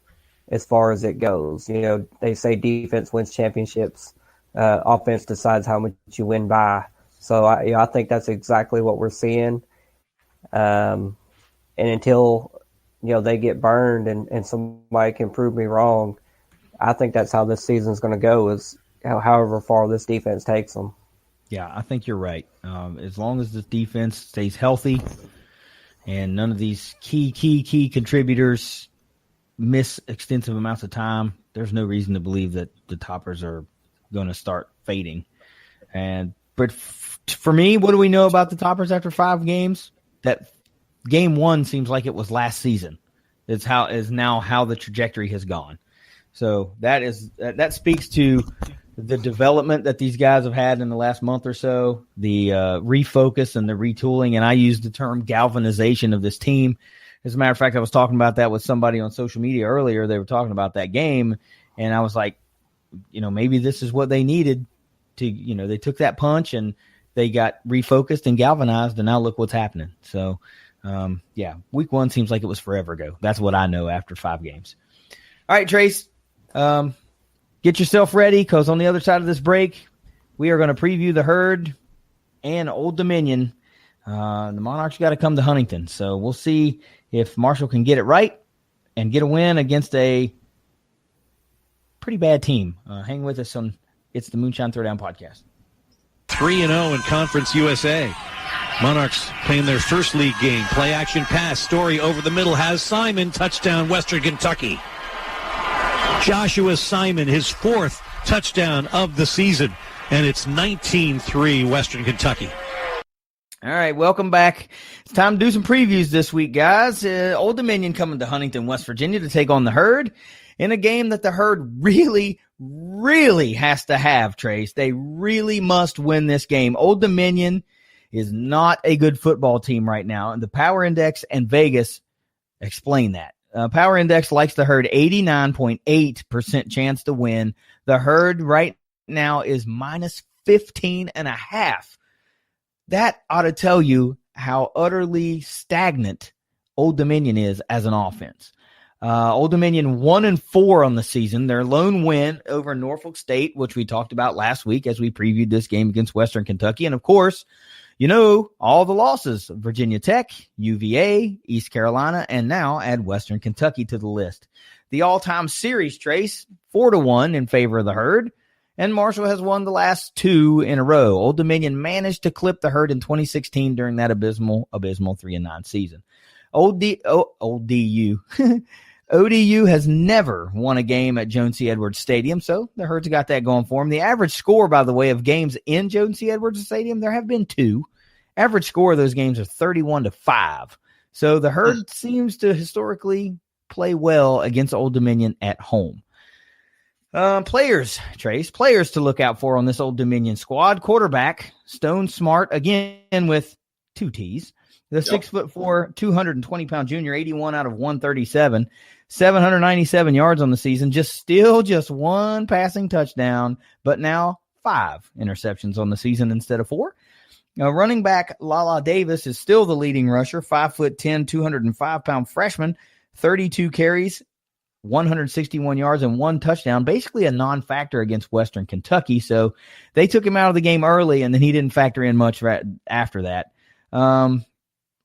as far as it goes. They say defense wins championships. Offense decides how much you win by. So I think that's exactly what we're seeing. And until, they get burned and somebody can prove me wrong, I think that's how this season's going to go, is however far this defense takes them. Yeah, I think you're right. As long as the defense stays healthy and none of these key contributors miss extensive amounts of time, there's no reason to believe that the Toppers are going to start fading. But for me, what do we know about the Toppers after 5 games? That game 1 seems like it was last season. It's now how the trajectory has gone. So that speaks to the development that these guys have had in the last month or so, the refocus and the retooling. And I use the term galvanization of this team. As a matter of fact, I was talking about that with somebody on social media earlier. They were talking about that game, and I was like, maybe this is what they needed to, they took that punch and they got refocused and galvanized, and now look what's happening. So, week 1 seems like it was forever ago. That's what I know after 5 games. All right, Trace, get yourself ready, because on the other side of this break, we are going to preview the Herd and Old Dominion. The Monarchs got to come to Huntington, so we'll see if Marshall can get it right and get a win against a pretty bad team. Hang with us on It's the Moonshine Throwdown podcast. 3-0 in Conference USA. Monarchs playing their first league game. Play action pass. Story over the middle has Simon. Touchdown, Western Kentucky. Joshua Simon, his 4th touchdown of the season. And it's 19-3 Western Kentucky. All right, welcome back. It's time to do some previews this week, guys. Old Dominion coming to Huntington, West Virginia to take on the Herd in a game that the Herd really, really has to have, Trace. They really must win this game. Old Dominion is not a good football team right now, and the Power Index and Vegas explain that. Power Index likes the Herd 89.8% chance to win. The Herd right now is minus 15.5. That ought to tell you how utterly stagnant Old Dominion is as an offense. Old Dominion 1-4 on the season. Their lone win over Norfolk State, which we talked about last week as we previewed this game against Western Kentucky. And, of course, all the losses. Virginia Tech, UVA, East Carolina, and now add Western Kentucky to the list. The all-time series, Trace, 4-1 in favor of the Herd. And Marshall has won the last 2 in a row. Old Dominion managed to clip the Herd in 2016 during that abysmal 3-9 season. ODU has never won a game at Jones C. Edwards Stadium, so the Herd's got that going for them. The average score, by the way, of games in Jones C. Edwards Stadium, there have been 2. Average score of those games are 31-5. So the Herd seems to historically play well against Old Dominion at home. Players to look out for on this Old Dominion squad. Quarterback, Stone Smart, again with two T's. The 6'4", 220-pound junior, 81 out of 137, 797 yards on the season, just one passing touchdown, but now 5 interceptions on the season instead of 4. Now, running back Lala Davis is still the leading rusher, 5'10", 205-pound freshman, 32 carries, 161 yards, and 1 touchdown, basically a non-factor against Western Kentucky. So they took him out of the game early, and then he didn't factor in much right after that.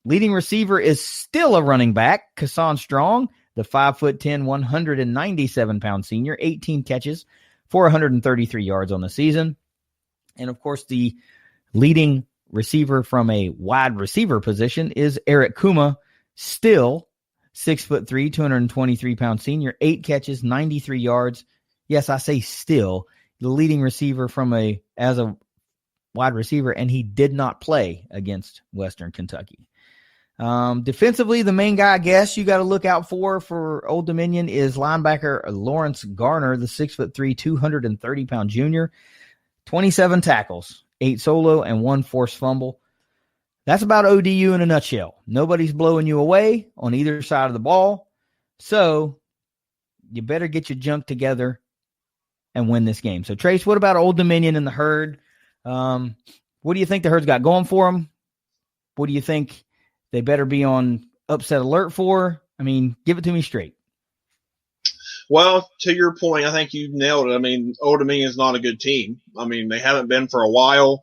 Leading receiver is still a running back, Kassan Strong, the 5'10", 197-pound senior, 18 catches for 133 yards on the season. And, of course, the leading receiver from a wide receiver position is Eric Kuma, still 6'3", 223-pound senior, 8 catches, 93 yards. Yes, I say still the leading receiver as a wide receiver, and he did not play against Western Kentucky. Defensively, the main guy I guess you got to look out for Old Dominion is linebacker Lawrence Garner, the 6'3", 230-pound junior, 27 tackles, 8 solo, and 1 forced fumble. That's about ODU in a nutshell. Nobody's blowing you away on either side of the ball, so you better get your junk together and win this game. So, Trace, what about Old Dominion and the Herd? What do you think the Herd's got going for them? What do you think they better be on upset alert for? I mean, give it to me straight. Well, to your point, I think you nailed it. I mean, Old Dominion is not a good team. I mean, they haven't been for a while.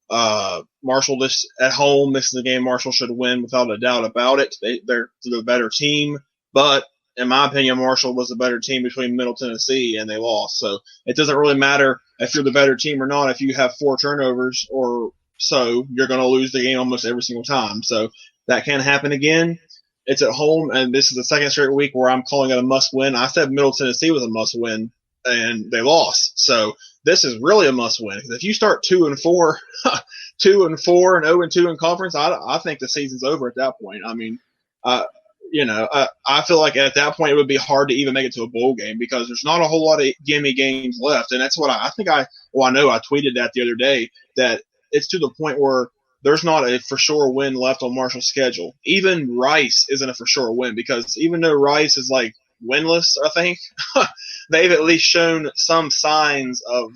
Marshall, this at home, this is the game Marshall should win without a doubt about it. They're the better team, but in my opinion, Marshall was the better team between Middle Tennessee, and they lost. So it doesn't really matter if you're the better team or not. If you have 4 turnovers or so, you're going to lose the game almost every single time. So that can happen again. It's at home, and this is the second straight week where I'm calling it a must-win. I said Middle Tennessee was a must-win, and they lost. So this is really a must-win. Because if you start 2-4, 2-4 and 0-2 in conference, I think the season's over at that point. I mean, I feel like at that point it would be hard to even make it to a bowl game because there's not a whole lot of gimme games left. And that's what I know I tweeted that the other day, that it's to the point where there's not a for sure win left on Marshall's schedule. Even Rice isn't a for sure win because even though Rice is like winless, I think, they've at least shown some signs of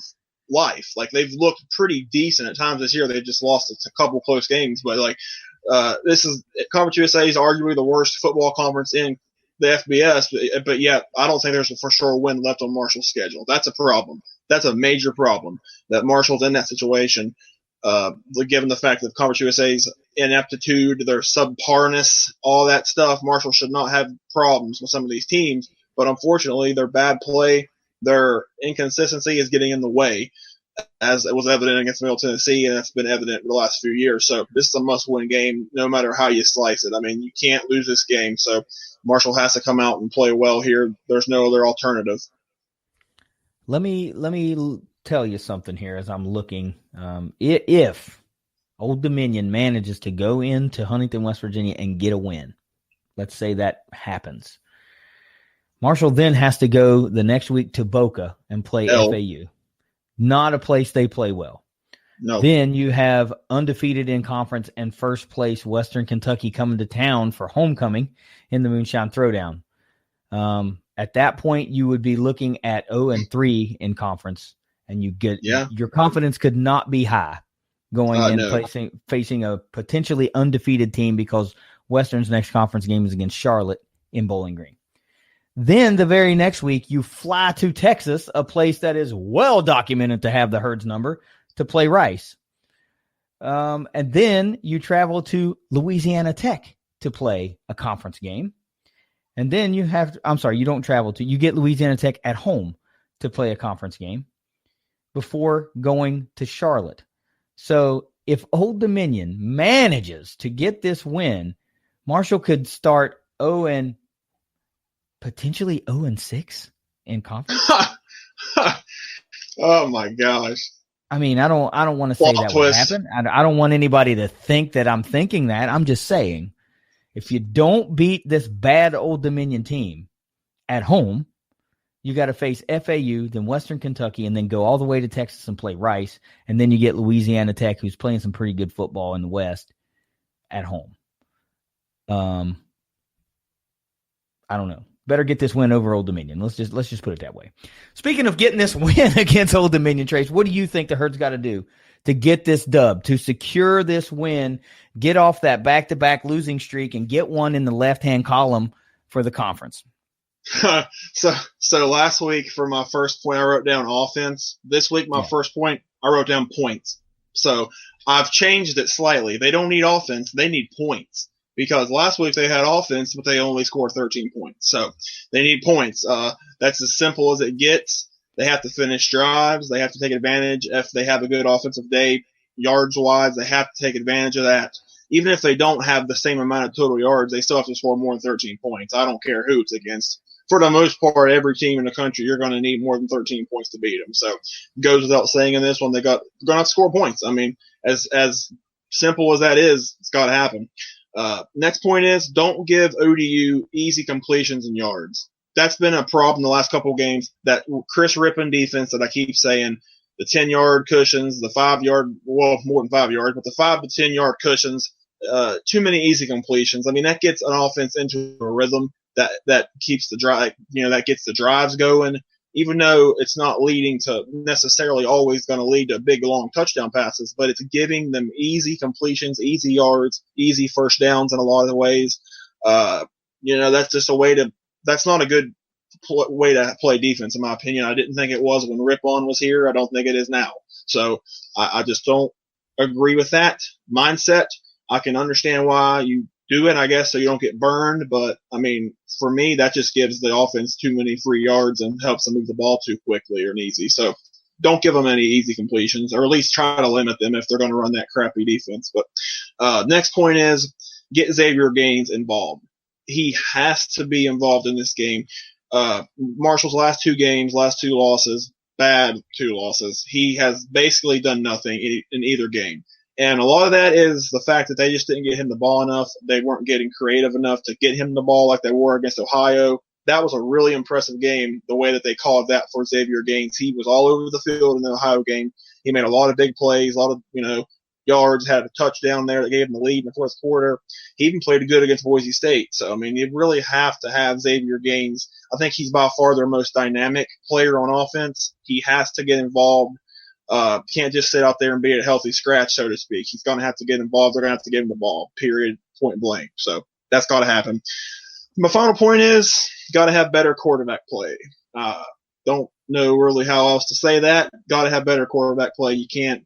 life. Like they've looked pretty decent at times this year. They've just lost a couple close games, but like, this is Conference USA is arguably the worst football conference in the FBS, but yet I don't think there's a for sure win left on Marshall's schedule. That's a problem. That's a major problem that Marshall's in that situation. Given the fact that Conference USA's ineptitude, their subparness, all that stuff, Marshall should not have problems with some of these teams. But unfortunately, their bad play, their inconsistency is getting in the way, as it was evident against Middle Tennessee, and that's been evident the last few years. So this is a must-win game, no matter how you slice it. I mean, you can't lose this game. So Marshall has to come out and play well here. There's no other alternative. Let me tell you something here as I'm looking. If Old Dominion manages to go into Huntington, West Virginia and get a win, let's say that happens, Marshall then has to go the next week to Boca and play FAU. Not a place they play well. No. Then you have undefeated in conference and first place Western Kentucky coming to town for homecoming in the Moonshine Throwdown. At that point, you would be looking at 0-3 in conference, and your confidence could not be high going in facing a potentially undefeated team because Western's next conference game is against Charlotte in Bowling Green. Then the very next week, you fly to Texas, a place that is well documented to have the Herd's number, to play Rice. And then you travel to Louisiana Tech to play a conference game. And then you get Louisiana Tech at home to play a conference game before going to Charlotte. So if Old Dominion manages to get this win, Marshall could start potentially 0-6 in conference. Oh my gosh. I mean, I don't want to say that would happen. I don't want anybody to think that I'm thinking that. I'm just saying, if you don't beat this bad Old Dominion team at home, you got to face FAU, then Western Kentucky, and then go all the way to Texas and play Rice. And then you get Louisiana Tech, who's playing some pretty good football in the West. at home. I don't know. Better get this win over Old Dominion. Let's just put it that way. Speaking of getting this win against Old Dominion, Trace, what do you think the Herd's got to do to get this dub, to secure this win, get off that back-to-back losing streak, and get one in the left-hand column for the conference? So last week for my first point, I wrote down offense. This week, my first point, I wrote down points. So I've changed it slightly. They don't need offense. They need points. Because last week they had offense, but they only scored 13 points. So they need points. That's as simple as it gets. They have to finish drives. They have to take advantage. If they have a good offensive day, yards-wise, they have to take advantage of that. Even if they don't have the same amount of total yards, they still have to score more than 13 points. I don't care who it's against. For the most part, every team in the country, you're going to need more than 13 points to beat them. So it goes without saying in this one, they're going to have to score points. I mean, as simple as that is, it's got to happen. Next point is don't give ODU easy completions and yards. That's been a problem the last couple of games. That Chris Rippon defense that I keep saying, the 10-yard cushions, the 5-yard, well, more than 5 yards, but the 5 to 10-yard cushions, too many easy completions. I mean, that gets an offense into a rhythm that keeps the drive, that gets the drives going, even though it's not leading to necessarily always going to lead to big, long touchdown passes, but it's giving them easy completions, easy yards, easy first downs in a lot of ways. That's just that's not a good way to play defense, in my opinion. I didn't think it was when Rippon was here. I don't think it is now. So I just don't agree with that mindset. I can understand why you do it, I guess, so you don't get burned. But, I mean, for me, that just gives the offense too many free yards and helps them move the ball too quickly or easy. So don't give them any easy completions, or at least try to limit them if they're going to run that crappy defense. But next point is get Xavier Gaines involved. He has to be involved in this game. Marshall's last 2 games, last 2 losses, bad 2 losses. He has basically done nothing in either game. And a lot of that is the fact that they just didn't get him the ball enough. They weren't getting creative enough to get him the ball like they were against Ohio. That was a really impressive game, the way that they called that for Xavier Gaines. He was all over the field in the Ohio game. He made a lot of big plays, a lot of, yards, had a touchdown there that gave him the lead in the fourth quarter. He even played good against Boise State. So, I mean, you really have to have Xavier Gaines. I think he's by far their most dynamic player on offense. He has to get involved. Can't just sit out there and be a healthy scratch, so to speak. He's going to have to get involved. They're going to have to give him the ball, period, point blank. So that's got to happen. My final point is got to have better quarterback play. Don't know really how else to say that. Got to have better quarterback play. You can't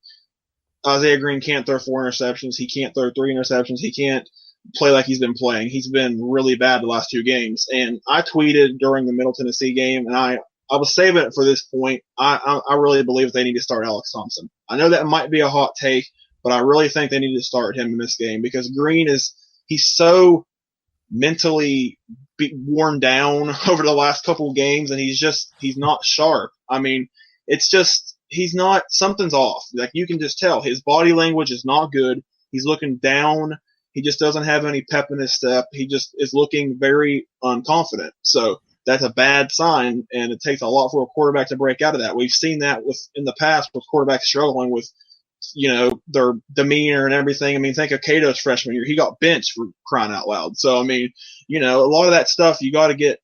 Isaiah Green can't throw 4 interceptions. He can't throw 3 interceptions. He can't play like he's been playing. He's been really bad the last 2 games. And I tweeted during the Middle Tennessee game, and I was saving it for this point. I really believe they need to start Alex Thompson. I know that might be a hot take, but I really think they need to start him in this game because Green he's so mentally worn down over the last couple of games, and he's not sharp. I mean, it's just, something's off. Like, you can just tell his body language is not good. He's looking down. He just doesn't have any pep in his step. He just is looking very unconfident. So that's a bad sign, and it takes a lot for a quarterback to break out of that. We've seen that in the past with quarterbacks struggling with, their demeanor and everything. I mean, think of Cato's freshman year. He got benched for crying out loud. So, I mean, a lot of that stuff you got to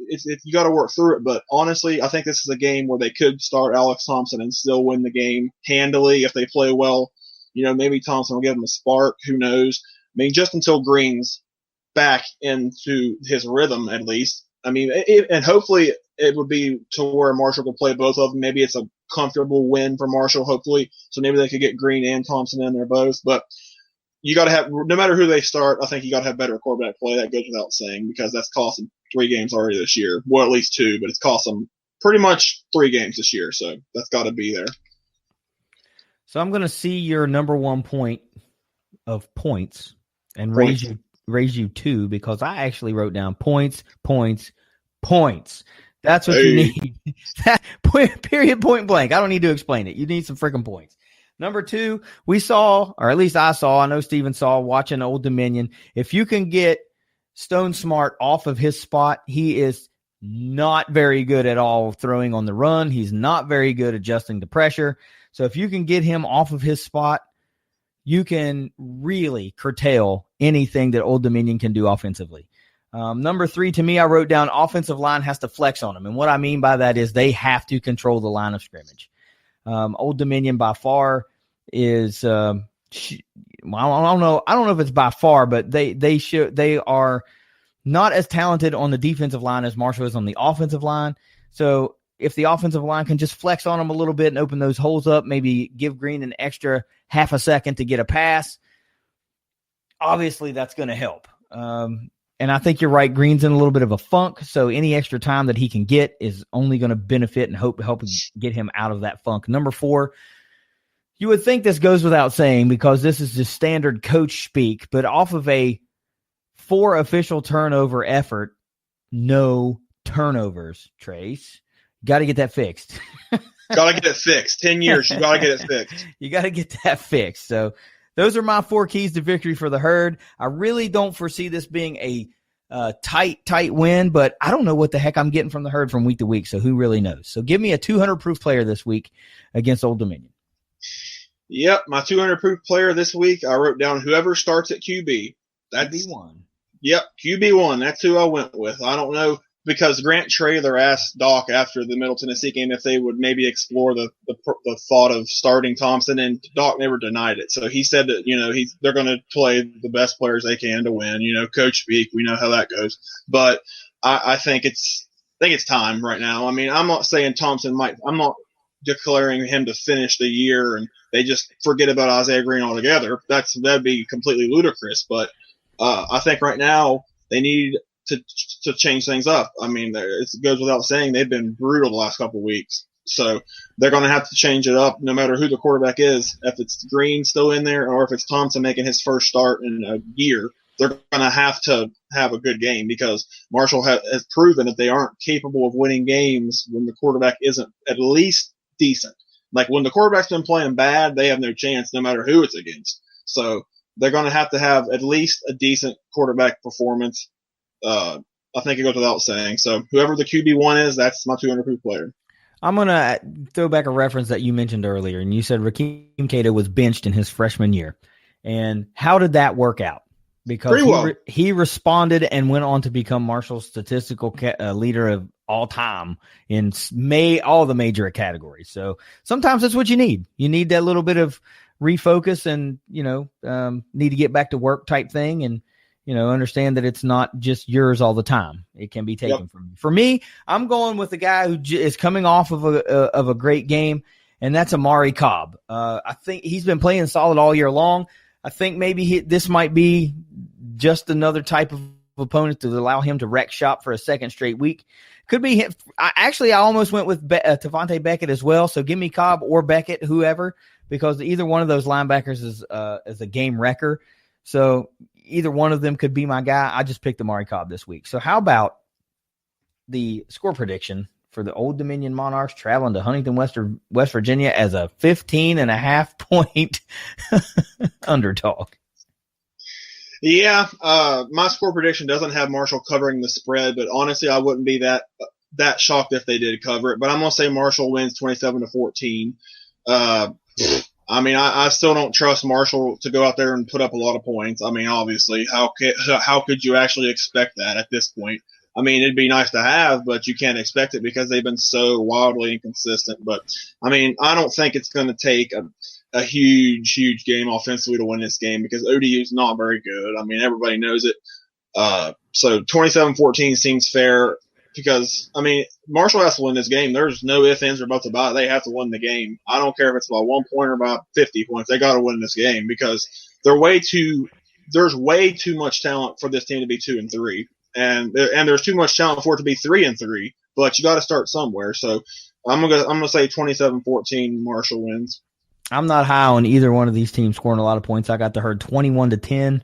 you got to work through it. But honestly, I think this is a game where they could start Alex Thompson and still win the game handily if they play well. Maybe Thompson will give them a spark. Who knows? I mean, just until Green's back into his rhythm, at least. I mean, and hopefully it would be to where Marshall could play both of them. Maybe it's a comfortable win for Marshall, hopefully. So maybe they could get Green and Thompson in there both. But you got to have, no matter who they start, I think you got to have better quarterback play. That goes without saying because that's cost them 3 games already this year. Well, at least 2, but it's cost them pretty much 3 games this year. So that's got to be there. So I'm going to see your number 1 point of points and raise you 2 because I actually wrote down points. That's what you need. Period, point blank. I don't need to explain it. You need some freaking points. Number 2, we saw, or at least I know Steven saw, watching Old Dominion. If you can get Stone Smart off of his spot, he is not very good at all throwing on the run. He's not very good adjusting to pressure. So if you can get him off of his spot, you can really curtail anything that Old Dominion can do offensively. Number 3, to me, I wrote down offensive line has to flex on them. And what I mean by that is they have to control the line of scrimmage. Old Dominion by far is, I don't know if it's by far, but they are not as talented on the defensive line as Marshall is on the offensive line. So if the offensive line can just flex on them a little bit and open those holes up, maybe give Green an extra half a second to get a pass, obviously that's going to help. And I think you're right. Green's in a little bit of a funk, so any extra time that he can get is only going to benefit and help get him out of that funk. Number 4, you would think this goes without saying because this is just standard coach speak, but off of a 4 official turnover effort, no turnovers, Trace. Got to get that fixed. Got to get it fixed. 10 years, you got to get it fixed. You got to get that fixed. So those are my 4 keys to victory for the Herd. I really don't foresee this being a tight win, but I don't know what the heck I'm getting from the Herd from week to week, so who really knows? So give me a 200-proof player this week against Old Dominion. Yep, my 200-proof player this week, I wrote down whoever starts at QB. That's QB1. Yep, QB1. That's who I went with. I don't know, because Grant Traylor asked Doc after the Middle Tennessee game if they would maybe explore the thought of starting Thompson, and Doc never denied it. So he said that, they're going to play the best players they can to win. Coach speak, we know how that goes. But I think it's time right now. I mean, I'm not saying Thompson I'm not declaring him to finish the year and they just forget about Isaiah Green altogether. That'd be completely ludicrous. But I think right now they need to change things up. I mean, it goes without saying they've been brutal the last couple of weeks. So they're going to have to change it up no matter who the quarterback is. If it's Green still in there or if it's Thompson making his first start in a year, they're going to have a good game because Marshall has proven that they aren't capable of winning games when the quarterback isn't at least decent. Like when the quarterback's been playing bad, they have no chance no matter who it's against. So they're going to have at least a decent quarterback performance. I think it goes without saying. So whoever the QB1 is, that's my 200-proof player. I'm going to throw back a reference that you mentioned earlier, and you said Rakeem Cato was benched in his freshman year. And how did that work out? Because he responded and went on to become Marshall's statistical leader of all time in all the major categories. So sometimes that's what you need. You need that little bit of refocus and, need to get back to work type thing and, understand that it's not just yours all the time. It can be taken from you. For me, I'm going with the guy who is coming off of a great game, and that's Amari Cobb. I think he's been playing solid all year long. I think maybe this might be just another type of opponent to allow him to wreck shop for a second straight week. Could be him. I almost went with Tavante Beckett as well. So give me Cobb or Beckett, whoever, because either one of those linebackers is a game wrecker. So either one of them could be my guy. I just picked Amari Cobb this week. So how about the score prediction for the Old Dominion Monarchs traveling to Huntington, West Virginia as a 15.5 point underdog? Yeah, my score prediction doesn't have Marshall covering the spread, but honestly, I wouldn't be that shocked if they did cover it. But I'm going to say Marshall wins 27-14. I mean, I still don't trust Marshall to go out there and put up a lot of points. I mean, obviously, how could you actually expect that at this point? I mean, it'd be nice to have, but you can't expect it because they've been so wildly inconsistent. But, I mean, I don't think it's going to take a huge game offensively to win this game because ODU is not very good. I mean, everybody knows it. So 27-14 seems fair because, I mean, Marshall has to win this game. There's no ifs, ands, or buts about it. They have to win the game. I don't care if it's by 1 point or by 50 points. They got to win this game because there's way too much talent for this team to be 2-3. And there's too much talent for it to be 3-3, but you got to start somewhere. So I'm gonna say 27-14 Marshall wins. I'm not high on either one of these teams scoring a lot of points. I got the Herd 21-10,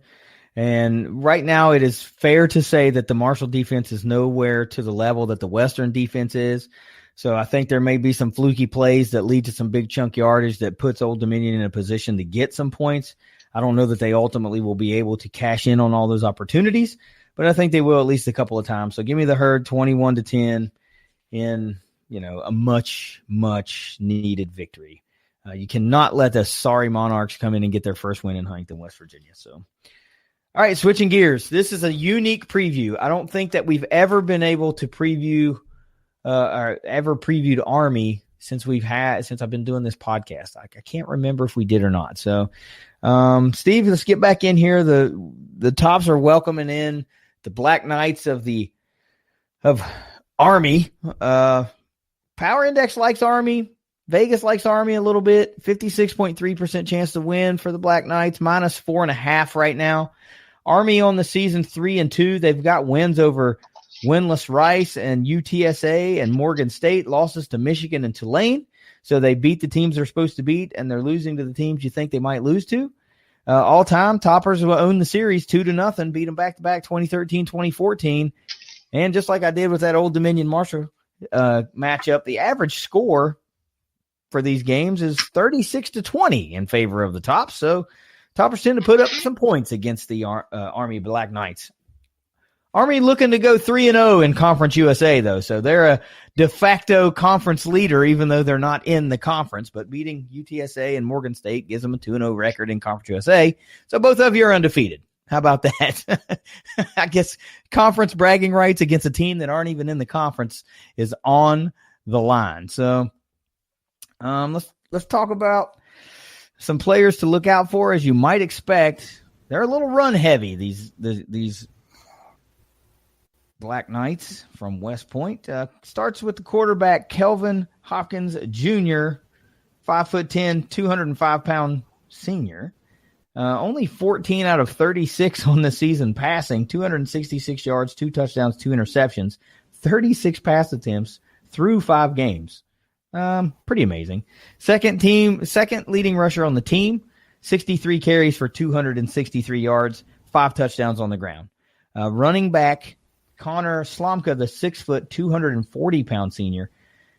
and right now it is fair to say that the Marshall defense is nowhere to the level that the Western defense is. So I think there may be some fluky plays that lead to some big chunk yardage that puts Old Dominion in a position to get some points. I don't know that they ultimately will be able to cash in on all those opportunities, but I think they will at least a couple of times. So give me the Herd 21-10 in, a much, much needed victory. You cannot let the sorry Monarchs come in and get their first win in Huntington, West Virginia. So, all All right, switching gears. This is a unique preview. I don't think that we've ever been able to preview or ever previewed Army since I've been doing this podcast. I can't remember if we did or not. So, Steve, let's get back in here. The Tops are welcoming in the Black Knights of Army. Power Index likes Army. Vegas likes Army a little bit. 56.3% chance to win for the Black Knights, minus 4.5 right now. Army on the season 3-2. They've got wins over winless Rice and UTSA and Morgan State, losses to Michigan and Tulane. So they beat the teams they're supposed to beat, and they're losing to the teams you think they might lose to. All time, Toppers will own the series 2-0, beat them back-to-back 2013, 2014. And just like I did with that Old Dominion Marshall matchup, the average score for these games is 36-20 in favor of the Tops. So Toppers tend to put up some points against the Army Black Knights. Army looking to go 3-0 in Conference USA, though. So they're a de facto conference leader, even though they're not in the conference. But beating UTSA and Morgan State gives them a 2-0 record in Conference USA. So both of you are undefeated. How about that? I guess conference bragging rights against a team that aren't even in the conference is on the line. So let's talk about some players to look out for. As you might expect, they're a little run heavy, these Black Knights from West Point. Starts with the quarterback, Kelvin Hopkins Jr., 5'10", 205-pound senior. Only 14 out of 36 on the season passing, 266 yards, 2 touchdowns, 2 interceptions, 36 pass attempts through 5 games. Pretty amazing. Second leading rusher on the team, 63 carries for 263 yards, 5 touchdowns on the ground. Running back, Connor Slomka, the 6', 240-pound senior,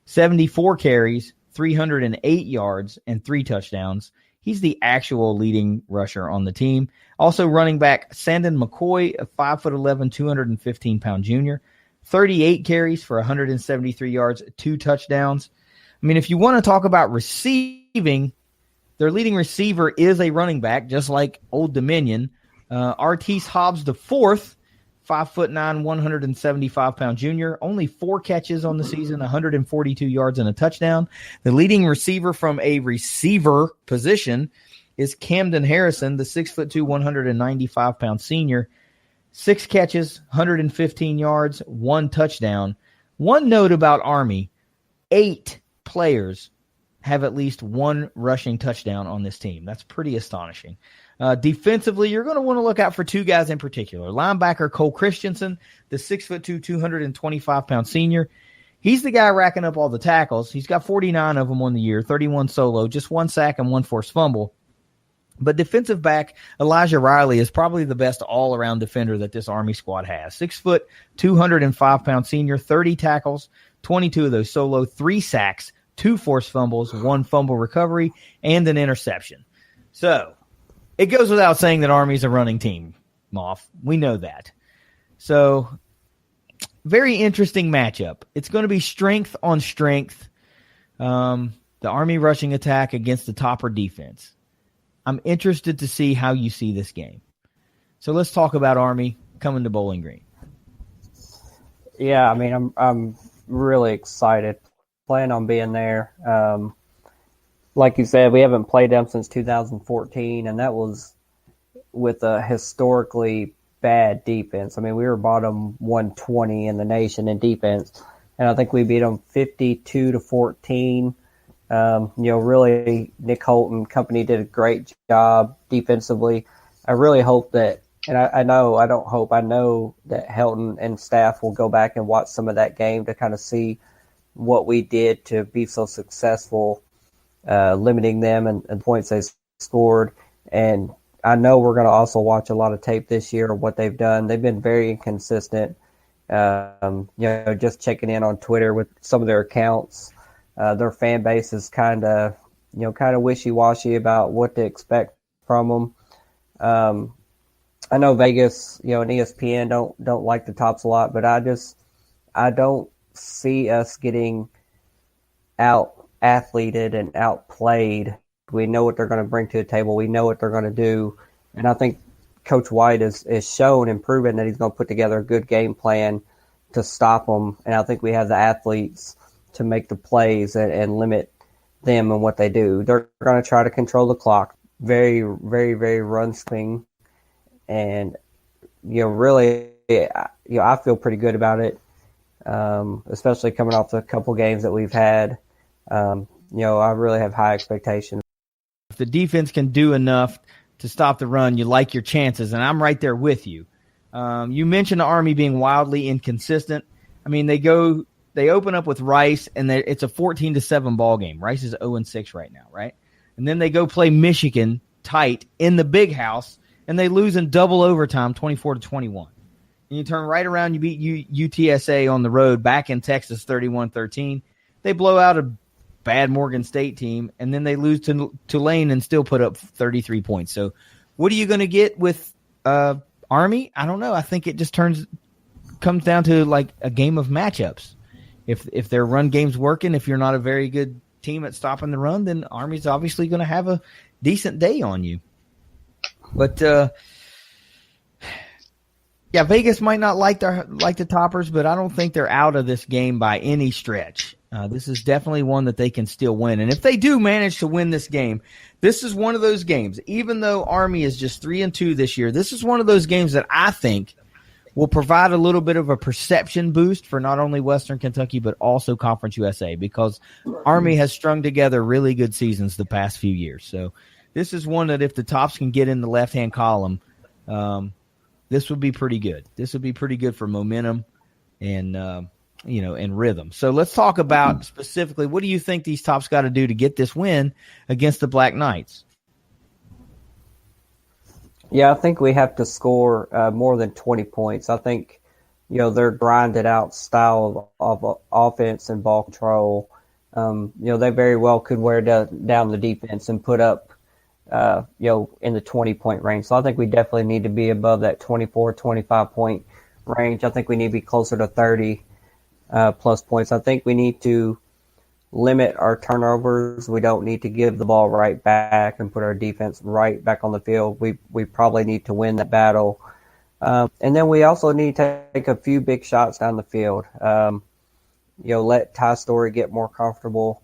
74 carries, 308 yards, and 3 touchdowns. He's the actual leading rusher on the team. Also running back, Sandon McCoy, a 5'11", 215-pound junior, 38 carries for 173 yards, 2 touchdowns. I mean, if you want to talk about receiving, their leading receiver is a running back, just like Old Dominion. Artis Hobbs the 4th, 5'9", 175-pound junior, only 4 catches on the season, 142 yards and a touchdown. The leading receiver from a receiver position is Camden Harrison, the 6'2", 195-pound senior, 6 catches, 115 yards, 1 touchdown. One note about Army, 8 players have at least 1 rushing touchdown on this team. That's pretty astonishing. Defensively, you're going to want to look out for 2 guys in particular. Linebacker Cole Christensen, the 6'2", 225-pound senior. He's the guy racking up all the tackles. He's got 49 of them on the year, 31 solo, just 1 sack and 1 forced fumble. But defensive back Elijah Riley is probably the best all-around defender that this Army squad has. 6', 205-pound senior, 30 tackles, 22 of those solo, 3 sacks, 2 forced fumbles, 1 fumble recovery, and an interception. So it goes without saying that Army's a running team, Moff. We know that. So very interesting matchup. It's going to be strength on strength. The Army rushing attack against the Topper defense. I'm interested to see how you see this game. So let's talk about Army coming to Bowling Green. Yeah, I mean, I'm really excited. Plan on being there. Like you said, we haven't played them since 2014, and that was with a historically bad defense. I mean, we were bottom 120 in the nation in defense, and I think we beat them 52-14. Really, Nick Holt and company did a great job defensively. I really hope that, and I know that Helton and staff will go back and watch some of that game to kind of see what we did to be so successful, limiting them and points they scored. And I know we're going to also watch a lot of tape this year of what they've done. They've been very inconsistent. Just checking in on Twitter with some of their accounts. Their fan base is kind of wishy-washy about what to expect from them. I know Vegas, and ESPN don't like the Tops a lot, but I don't see us getting out-athleted and outplayed. We know what they're going to bring to the table. We know what they're going to do. And I think Coach White is shown and proven that he's going to put together a good game plan to stop them. And I think we have the athletes to make the plays and limit them and what they do. They're going to try to control the clock. Very, very, very run swing. And, really, I feel pretty good about it, especially coming off the couple games that we've had. I really have high expectations. If the defense can do enough to stop the run, you like your chances, and I'm right there with you. You mentioned the Army being wildly inconsistent. I mean, they open up with Rice, and it's a 14-7 ball game. Rice is 0-6 right now, right? And then they go play Michigan tight in the Big House, and they lose in double overtime, 24-21. And you turn right around, you beat UTSA on the road back in Texas, 31-13. They blow out a bad Morgan State team, and then they lose to Tulane and still put up 33 points. So what are you going to get with Army? I don't know. I think it just comes down to like a game of matchups. If their run game's working, if you're not a very good team at stopping the run, then Army's obviously going to have a decent day on you. But Vegas might not like the Toppers, but I don't think they're out of this game by any stretch. This is definitely one that they can still win. And if they do manage to win this game, this is one of those games, even though Army is just 3-2 this year, this is one of those games that I think will provide a little bit of a perception boost for not only Western Kentucky, but also Conference USA, because Army has strung together really good seasons the past few years. So this is one that if the Tops can get in the left-hand column, this would be pretty good. This would be pretty good for momentum and and rhythm. So let's talk about specifically, what do you think these Tops got to do to get this win against the Black Knights? Yeah, I think we have to score more than 20 points. I think, their grinded out style of offense and ball control, they very well could wear down the defense and put up, in the 20-point range. So I think we definitely need to be above that 24, 25-point range. I think we need to be closer to 30 plus points. I think we need to limit our turnovers. We don't need to give the ball right back and put our defense right back on the field. We probably need to win that battle. And then we also need to take a few big shots down the field. Let Ty Story get more comfortable,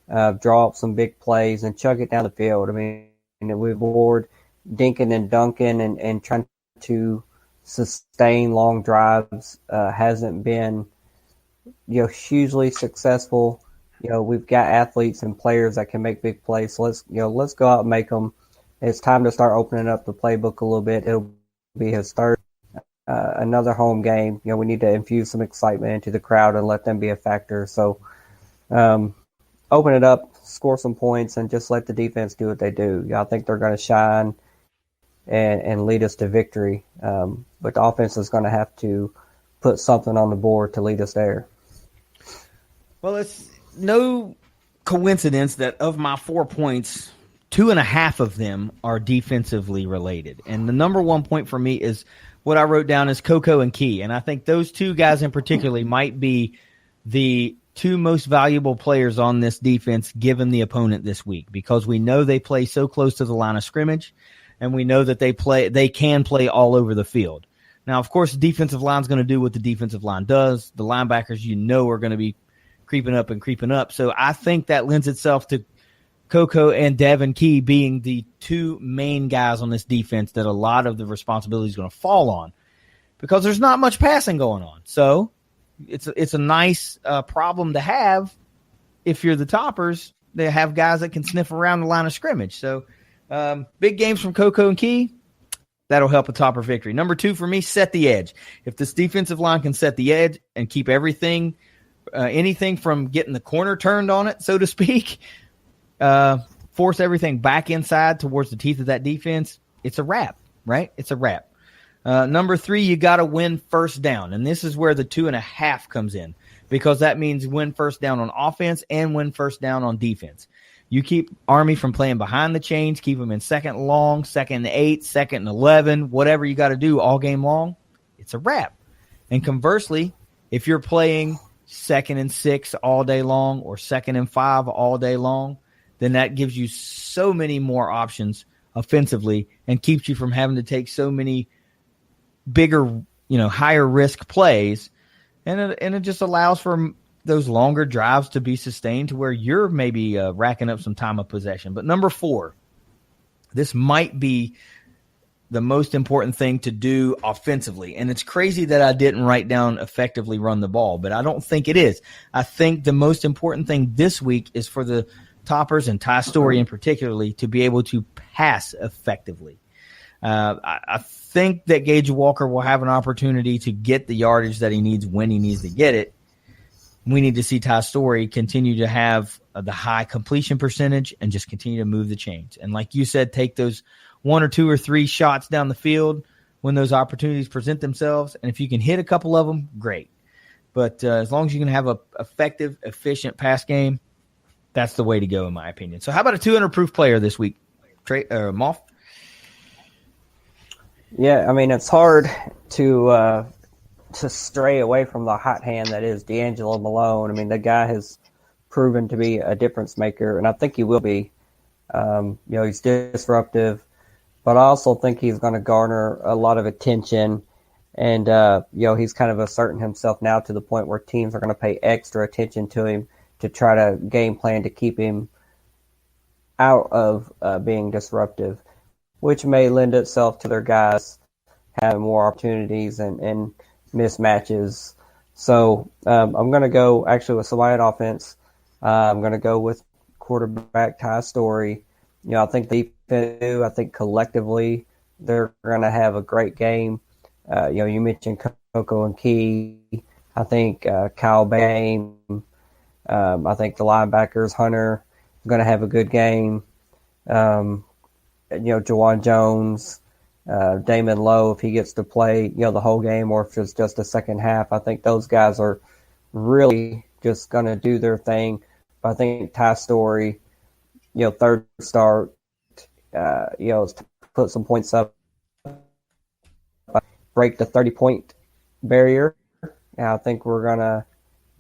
draw up some big plays, and chug it down the field. I mean, we've bored dinking and dunking and trying to sustain long drives hasn't been hugely successful. We've got athletes and players that can make big plays. So let's go out and make them. It's time to start opening up the playbook a little bit. It'll be his third, another home game. We need to infuse some excitement into the crowd and let them be a factor. So open it up, score some points, and just let the defense do what they do. I think they're going to shine and lead us to victory. But the offense is going to have to put something on the board to lead us there. Well, it's no coincidence that of my 4 points, 2.5 of them are defensively related. And the number one point for me is what I wrote down as Coco and Key. And I think those two guys in particular might be the two most valuable players on this defense given the opponent this week, because we know they play so close to the line of scrimmage, and we know that they can play all over the field. Now, of course, the defensive line is going to do what the defensive line does. The linebackers, are going to be creeping up. So I think that lends itself to Coco and Devin Key being the two main guys on this defense that a lot of the responsibility is going to fall on, because there's not much passing going on. So it's a nice problem to have if you're the Toppers. They have guys that can sniff around the line of scrimmage. So big games from Coco and Key. That'll help a Topper victory. Number 2 for me, set the edge. If this defensive line can set the edge and keep everything, anything from getting the corner turned on it, so to speak, force everything back inside towards the teeth of that defense, it's a wrap, right? It's a wrap. Number 3, you got to win first down. And this is where the 2.5 comes in, because that means win first down on offense and win first down on defense. You keep Army from playing behind the chains, keep them in 2nd and long, 2nd and 8, 2nd and 11, whatever you got to do all game long, it's a wrap. And conversely, if you're playing 2nd and 6 all day long or 2nd and 5 all day long, then that gives you so many more options offensively and keeps you from having to take so many bigger, higher risk plays. And it just allows for those longer drives to be sustained to where you're maybe racking up some time of possession. But number 4, this might be the most important thing to do offensively. And it's crazy that I didn't write down effectively run the ball, but I don't think it is. I think the most important thing this week is for the Toppers and Ty Storey in particularly to be able to pass effectively. I think that Gage Walker will have an opportunity to get the yardage that he needs when he needs to get it. We need to see Ty Storey continue to have the high completion percentage and just continue to move the chains. And like you said, take those 1 or 2 or 3 shots down the field when those opportunities present themselves. And if you can hit a couple of them, great. But as long as you can have a effective, efficient pass game, that's the way to go, in my opinion. So how about a 200 proof player this week, Moff? Yeah, I mean, it's hard to stray away from the hot hand that is D'Angelo Malone. I mean, the guy has proven to be a difference maker, and I think he will be. He's disruptive, but I also think he's going to garner a lot of attention. And, he's kind of asserting himself now to the point where teams are going to pay extra attention to him to try to game plan to keep him out of being disruptive, which may lend itself to their guys having more opportunities and mismatches. So I'm going to go actually with somebody on offense. I'm going to go with quarterback Ty Storey. I think I think collectively they're going to have a great game. You mentioned Coco and Key. I think Kyle Bain. I think the linebackers, Hunter, is going to have a good game. Jawan Jones, Damon Lowe, if he gets to play, the whole game, or if it's just the second half, I think those guys are really just going to do their thing. But I think Ty Storey, third start, put some points up, break the 30-point barrier. And I think we're going to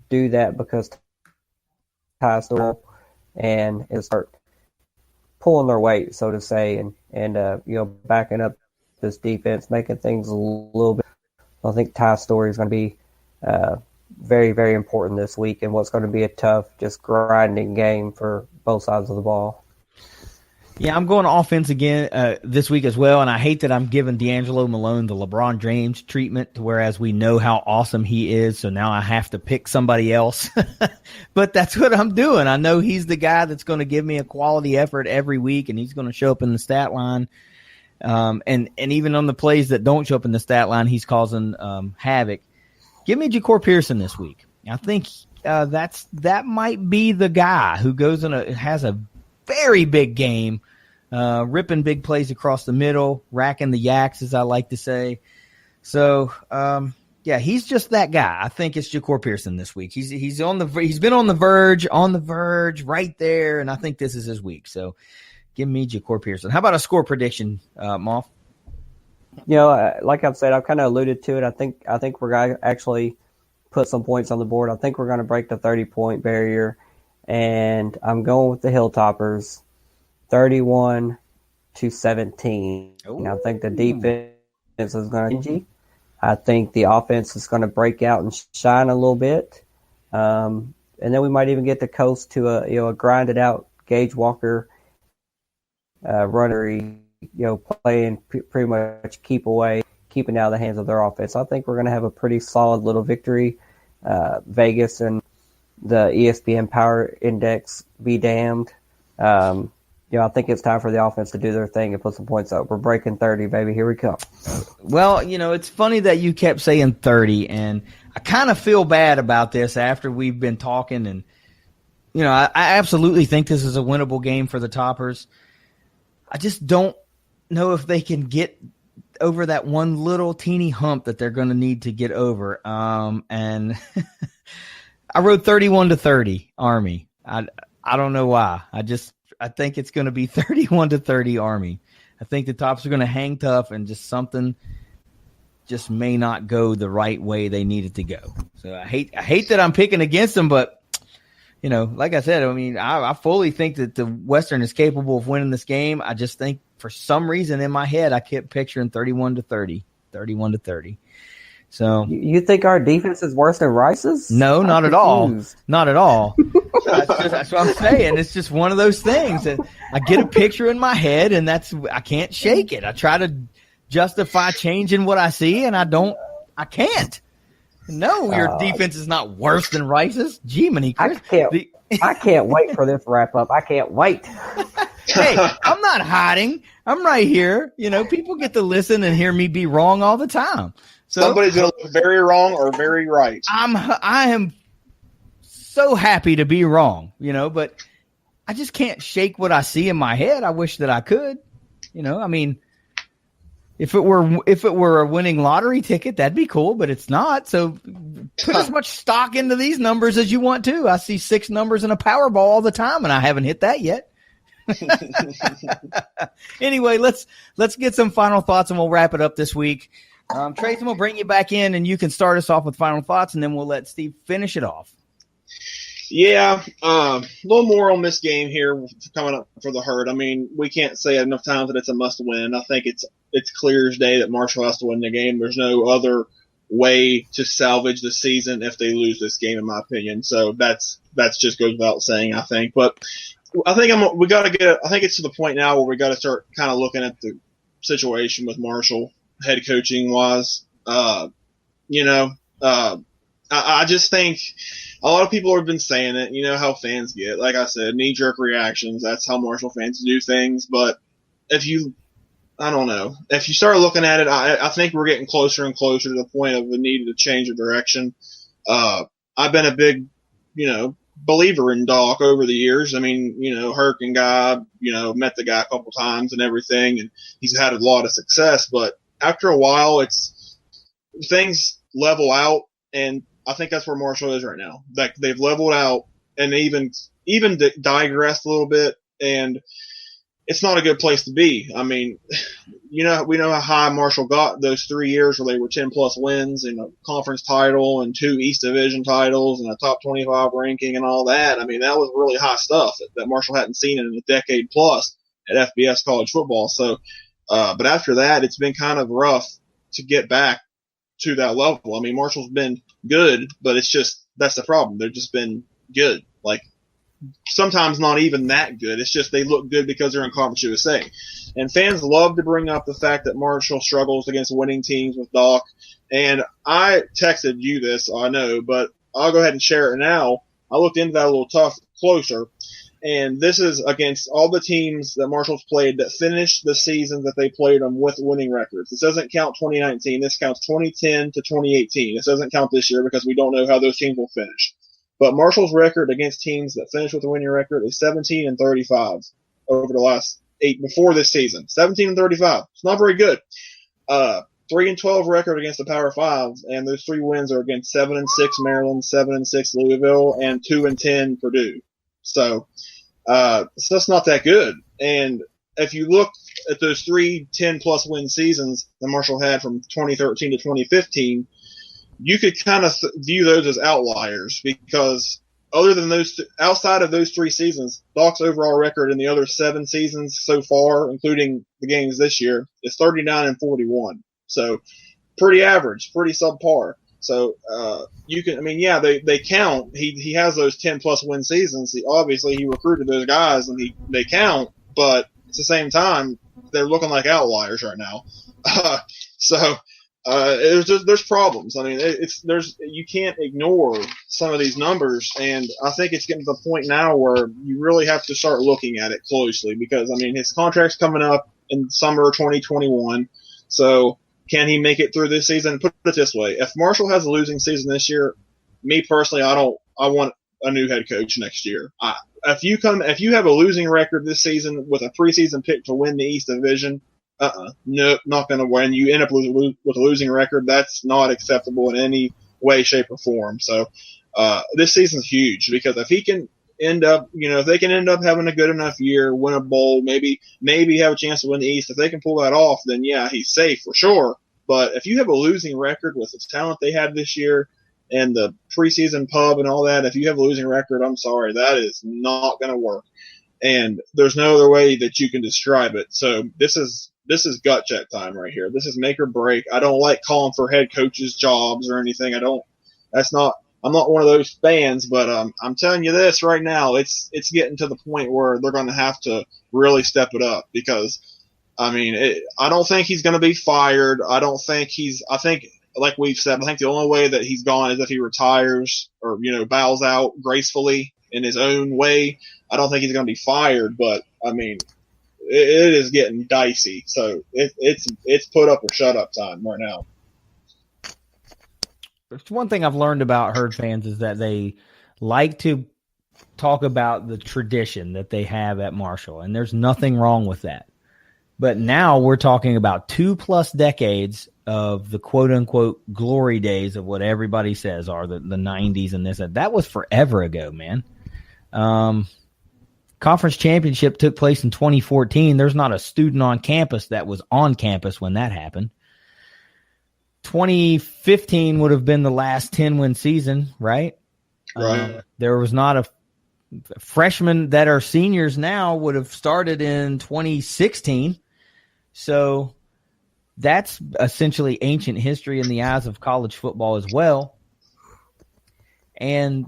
do that because Ty Storey and it'll start pulling their weight, so to say, and backing up this defense, making things a little bit. I think Ty Storey is going to be very, very important this week, and what's going to be a tough, just grinding game for both sides of the ball. Yeah, I'm going offense again this week as well, and I hate that I'm giving D'Angelo Malone the LeBron James treatment, whereas we know how awesome he is, so now I have to pick somebody else. But that's what I'm doing. I know he's the guy that's going to give me a quality effort every week, and he's going to show up in the stat line. And even on the plays that don't show up in the stat line, he's causing havoc. Give me Ja'Cour Pearson this week. I think that might be the guy who goes has a very big game, ripping big plays across the middle, racking the yaks, as I like to say. So, he's just that guy. I think it's Ja'Cour Pearson this week. He's been on the verge, right there, and I think this is his week. So, give me Ja'Cour Pearson. How about a score prediction, Moff? Like I've said, I've kind of alluded to it. I think we're going to actually put some points on the board. I think we're going to break the 30-point barrier. And I'm going with the Hilltoppers, 31-17. I think the defense is going to. I think the offense is going to break out and shine a little bit, and then we might even get the coast to a grinded out Gage Walker runner. Playing pretty much keeping out of the hands of their offense. I think we're going to have a pretty solid little victory. Vegas and the ESPN Power Index be damned. I think it's time for the offense to do their thing and put some points up. We're breaking 30, baby. Here we come. Well, it's funny that you kept saying 30, and I kind of feel bad about this after we've been talking. And, I absolutely think this is a winnable game for the Toppers. I just don't know if they can get over that one little teeny hump that they're going to need to get over. And I wrote 31-30 Army. I don't know why. I think it's going to be 31-30 Army. I think the Tops are going to hang tough, and just something just may not go the right way they need it to go. So I hate that I'm picking against them, but like I said, I mean, I fully think that the Western is capable of winning this game. I just think for some reason in my head, I kept picturing 31-30. So you think our defense is worse than Rice's? No, not at all. Not at all. That's what I'm saying. It's just one of those things that I get a picture in my head, and I can't shake it. I try to justify changing what I see, and I can't. No, your defense is not worse than Rice's. Jiminy Chris. I can't wait for this wrap up. I can't wait. Hey, I'm not hiding. I'm right here. People get to listen and hear me be wrong all the time. So somebody's going to look very wrong or very right. I am so happy to be wrong, but I just can't shake what I see in my head. I wish that I could, I mean, if it were a winning lottery ticket, that'd be cool, but it's not. So put as much stock into these numbers as you want to. I see 6 numbers in a Powerball all the time, and I haven't hit that yet. Anyway, let's get some final thoughts, and we'll wrap it up this week. Tracy, we'll bring you back in, and you can start us off with final thoughts, and then we'll let Steve finish it off. Yeah, a little more on this game here coming up for the Herd. I mean, we can't say enough times that it's a must-win. I think it's clear as day that Marshall has to win the game. There's no other way to salvage the season if they lose this game, in my opinion. So that's just goes without saying, I think. But I think I think it's to the point now where we got to start kind of looking at the situation with Marshall head coaching wise. I just think a lot of people have been saying it. You know how fans get, like I said, knee jerk reactions. That's how Marshall fans do things. But if you start looking at it, I think we're getting closer and closer to the point of the need to change of direction. I've been a big, believer in Doc over the years. I mean, Herc and guy, met the guy a couple times and everything, and he's had a lot of success. But after a while, things level out, and I think that's where Marshall is right now. Like they've leveled out and even digressed a little bit, and it's not a good place to be. I mean, we know how high Marshall got those 3 years where they were 10 plus wins and a conference title and 2 East Division titles and a top 25 ranking and all that. I mean, that was really high stuff that Marshall hadn't seen in a decade plus at FBS college football. So, but after that, it's been kind of rough to get back to that level. I mean, Marshall's been good, but that's the problem. They've just been good. Like, sometimes not even that good. It's just they look good because they're in Conference USA. And fans love to bring up the fact that Marshall struggles against winning teams with Doc. And I texted you this, I know, but I'll go ahead and share it now. I looked into that a little closer. And this is against all the teams that Marshall's played that finished the season that they played them with winning records. This doesn't count 2019. This counts 2010 to 2018. This doesn't count this year because we don't know how those teams will finish. But Marshall's record against teams that finish with a winning record is 17-35 over the last 8 before this season. 17-35. It's not very good. 3-12 record against the Power 5, and those 3 wins are against 7-6 Maryland, 7-6 Louisville, and 2-10 Purdue. So that's not that good. And if you look at those 3 10-plus win seasons that Marshall had from 2013 to 2015, you could kind of view those as outliers because other than outside of those 3 seasons, Doc's overall record in the other 7 seasons so far, including the games this year, is 39-41. So pretty average, pretty subpar. So they count. He has those 10-plus win seasons. Obviously, he recruited those guys, and they count. But at the same time, they're looking like outliers right now. There's problems. I mean, you can't ignore some of these numbers, and I think it's getting to the point now where you really have to start looking at it closely because, I mean, his contract's coming up in summer 2021. So can he make it through this season? Put it this way. If Marshall has a losing season this year, me personally, I want a new head coach next year. If you have a losing record this season with a preseason pick to win the East Division, no, not going to win. You end up with a losing record. That's not acceptable in any way, shape, or form. So, this season's huge because if he can if they can end up having a good enough year, win a bowl, maybe have a chance to win the East, if they can pull that off, then yeah, he's safe for sure. But if you have a losing record with the talent they had this year, and the preseason pub and all that, if you have a losing record, I'm sorry, that is not going to work. And there's no other way that you can describe it. So this is gut check time right here. This is make or break. I don't like calling for head coaches' jobs or anything. I'm not one of those fans, but I'm telling you this right now, it's getting to the point where they're going to have to really step it up because, I mean, I don't think he's going to be fired. I think, like we've said, I think the only way that he's gone is if he retires or, bows out gracefully in his own way. I don't think he's going to be fired, but, I mean, it is getting dicey. So it's put up or shut up time right now. There's one thing I've learned about Herd fans is that they like to talk about the tradition that they have at Marshall, and there's nothing wrong with that. But now we're talking about 2+ decades of the quote-unquote glory days of what everybody says are the 90s and this. That was forever ago, man. Conference championship took place in 2014. There's not a student on campus that was on campus when that happened. 2015 would have been the last 10-win season, right? Right. There was not a freshmen that are seniors now would have started in 2016. So that's essentially ancient history in the eyes of college football as well. And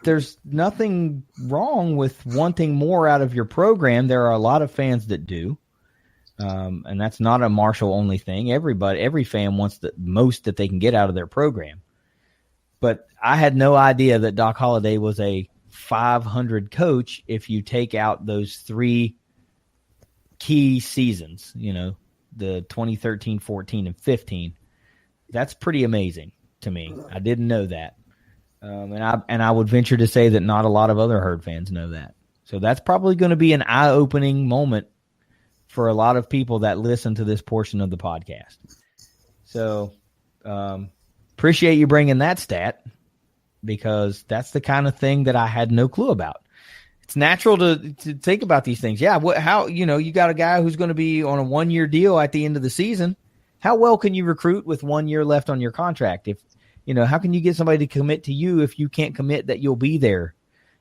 there's nothing wrong with wanting more out of your program. There are a lot of fans that do. And that's not a Marshall-only thing. Every fan wants the most that they can get out of their program. But I had no idea that Doc Holliday was a 500 coach if you take out those 3 key seasons, the 2013, 14, and 15. That's pretty amazing to me. I didn't know that. And I would venture to say that not a lot of other Herd fans know that. So that's probably going to be an eye-opening moment for a lot of people that listen to this portion of the podcast. So appreciate you bringing that stat because that's the kind of thing that I had no clue about. It's natural to think about these things. Yeah, you got a guy who's going to be on a 1-year deal at the end of the season. How well can you recruit with 1 year left on your contract? How can you get somebody to commit to you if you can't commit that you'll be there?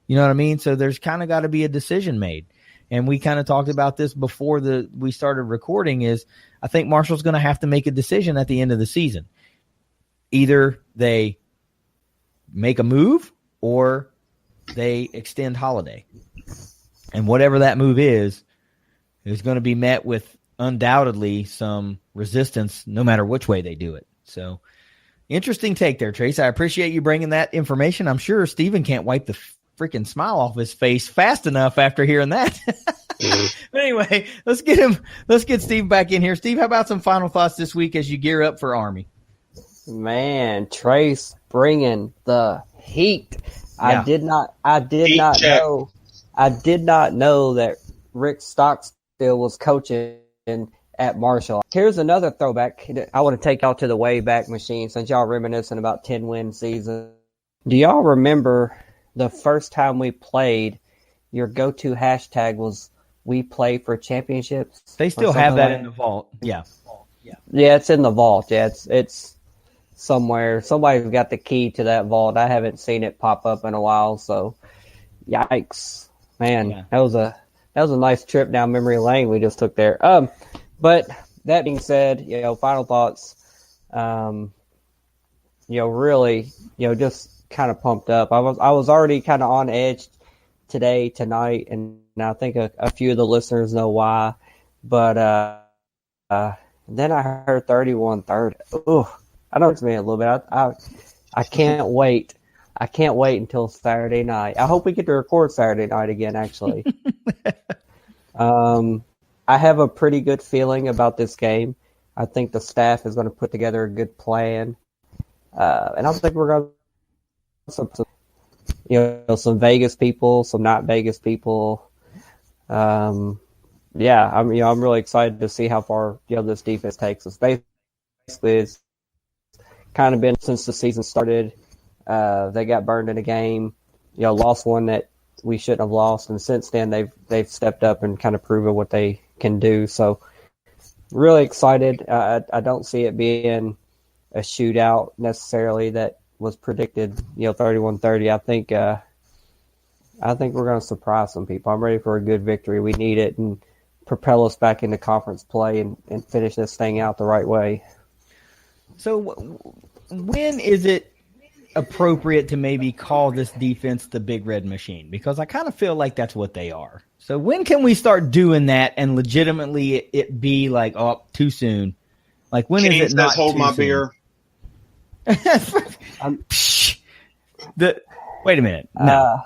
You know what I mean? So there's kind of got to be a decision made. And we kind of talked about this before we started recording is I think Marshall's going to have to make a decision at the end of the season. Either they make a move or they extend Holliday. And whatever that move is going to be met with undoubtedly some resistance no matter which way they do it. So interesting take there, Trace. I appreciate you bringing that information. I'm sure Steven can't wipe the freaking smile off his face fast enough after hearing that. But anyway, let's get Steve back in here. Steve, how about some final thoughts this week as you gear up for Army? Man, Trace bringing the heat. Yeah. I did not know that Rick Stockstill was coaching at Marshall. Here's another throwback. I want to take y'all to the Wayback Machine since y'all reminiscing about 10-win season. Do y'all remember the first time we played, your go-to hashtag was "We play for championships"? They still have that in the vault. Yeah. Yeah, it's in the vault. Yeah, it's somewhere. Somebody's got the key to that vault. I haven't seen it pop up in a while, so yikes. Man, yeah. That was a nice trip down memory lane we just took there. But that being said, final thoughts. Really, just kind of pumped up. I was already kind of on edge tonight, and I think a few of the listeners know why. But then I heard 31-30. Ooh, I know it's me a little bit. I can't wait. I can't wait until Saturday night. I hope we get to record Saturday night again, actually. I have a pretty good feeling about this game. I think the staff is going to put together a good plan. And I think we're going to some Vegas people, some not Vegas people. I'm really excited to see how far this defense takes us. Basically, it's kind of been since the season started. They got burned in a game, lost one that we shouldn't have lost, and since then they've stepped up and kind of proven what they can do. So, really excited. I don't see it being a shootout necessarily that was predicted, 31-30. I think we're going to surprise some people. I'm ready for a good victory. We need it and propel us back into conference play and finish this thing out the right way. So when is it appropriate to maybe call this defense the Big Red Machine? Because I kind of feel like that's what they are. So when can we start doing that and legitimately it be like, oh, too soon? Like when Kane is it not hold too my soon? beer. Wait a minute. No.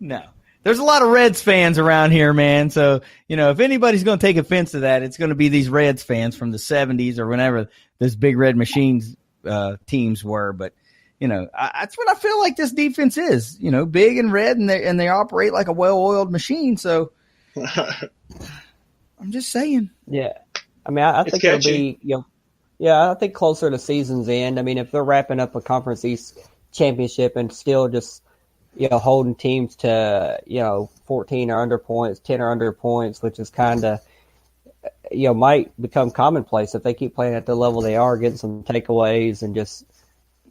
No. There's a lot of Reds fans around here, man. So, if anybody's going to take offense to that, it's going to be these Reds fans from the 70s or whenever this Big Red Machines teams were. But, that's what I feel like this defense is, big and red, and they operate like a well-oiled machine. So I'm just saying. Yeah. I mean, I think it'll be, I think closer to season's end. I mean, if they're wrapping up a Conference East championship and still just, holding teams to, 14 or under points, 10 or under points, which is kind of, might become commonplace if they keep playing at the level they are, getting some takeaways and just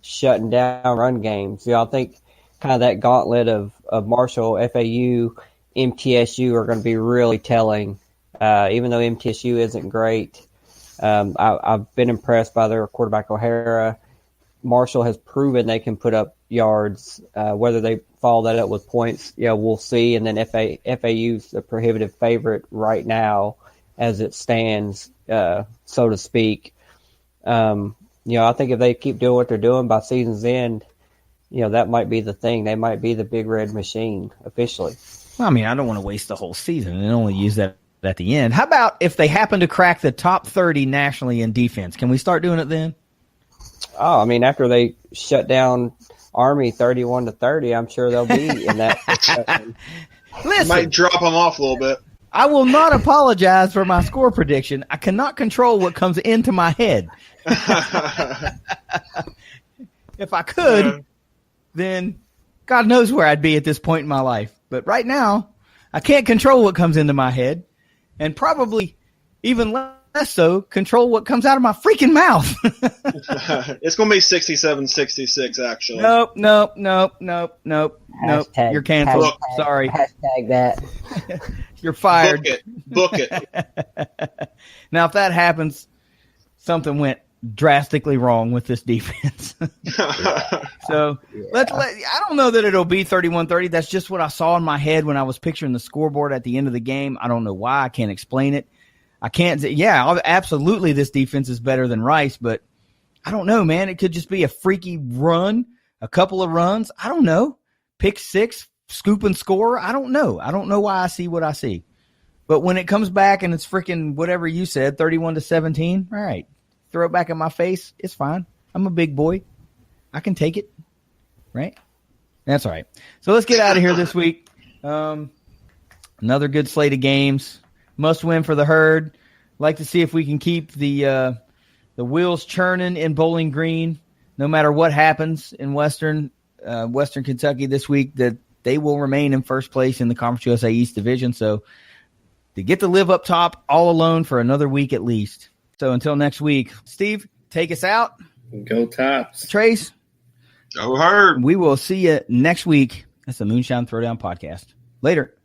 shutting down run games. I think kind of that gauntlet of Marshall, FAU, MTSU are going to be really telling. Even though MTSU isn't great, I've been impressed by their quarterback O'Hara. Marshall has proven they can put up yards. Whether they follow that up with points, we'll see. And then FAU's the prohibitive favorite right now as it stands, so to speak. I think if they keep doing what they're doing by season's end, that might be the thing. They might be the Big Red Machine officially. Well, I mean, I don't want to waste the whole season and only use that at the end. How about if they happen to crack the top 30 nationally in defense? Can we start doing it then? Oh, I mean, after they shut down Army 31-30, I'm sure they'll be in that discussion. Listen, might drop them off a little bit. I will not apologize for my score prediction. I cannot control what comes into my head. If I could, then God knows where I'd be at this point in my life. But right now, I can't control what comes into my head, and probably even less so control what comes out of my freaking mouth. It's going to be 67-66, actually. Nope. You're canceled. Sorry. Hashtag that. You're fired. Book it. Now, if that happens, something went drastically wrong with this defense. So I don't know that it'll be 31-30. That's just what I saw in my head when I was picturing the scoreboard at the end of the game. I don't know why. I can't explain it. I can't. Yeah, absolutely. This defense is better than Rice, but I don't know, man. It could just be a freaky run, a couple of runs. I don't know. Pick six, scoop and score. I don't know. I don't know why I see what I see. But when it comes back and it's freaking whatever you said, 31-17, all right. Throw it back in my face. It's fine. I'm a big boy. I can take it. Right? That's all right. So let's get out of here this week. Another good slate of games. Must win for the Herd. Like to see if we can keep the wheels churning in Bowling Green, no matter what happens in Western Kentucky this week, that they will remain in first place in the Conference USA East Division. So to get to live up top all alone for another week at least. So until next week, Steve, take us out. Go Tops. Trace. Go Herd. We will see you next week. That's the Moonshine Throwdown podcast. Later.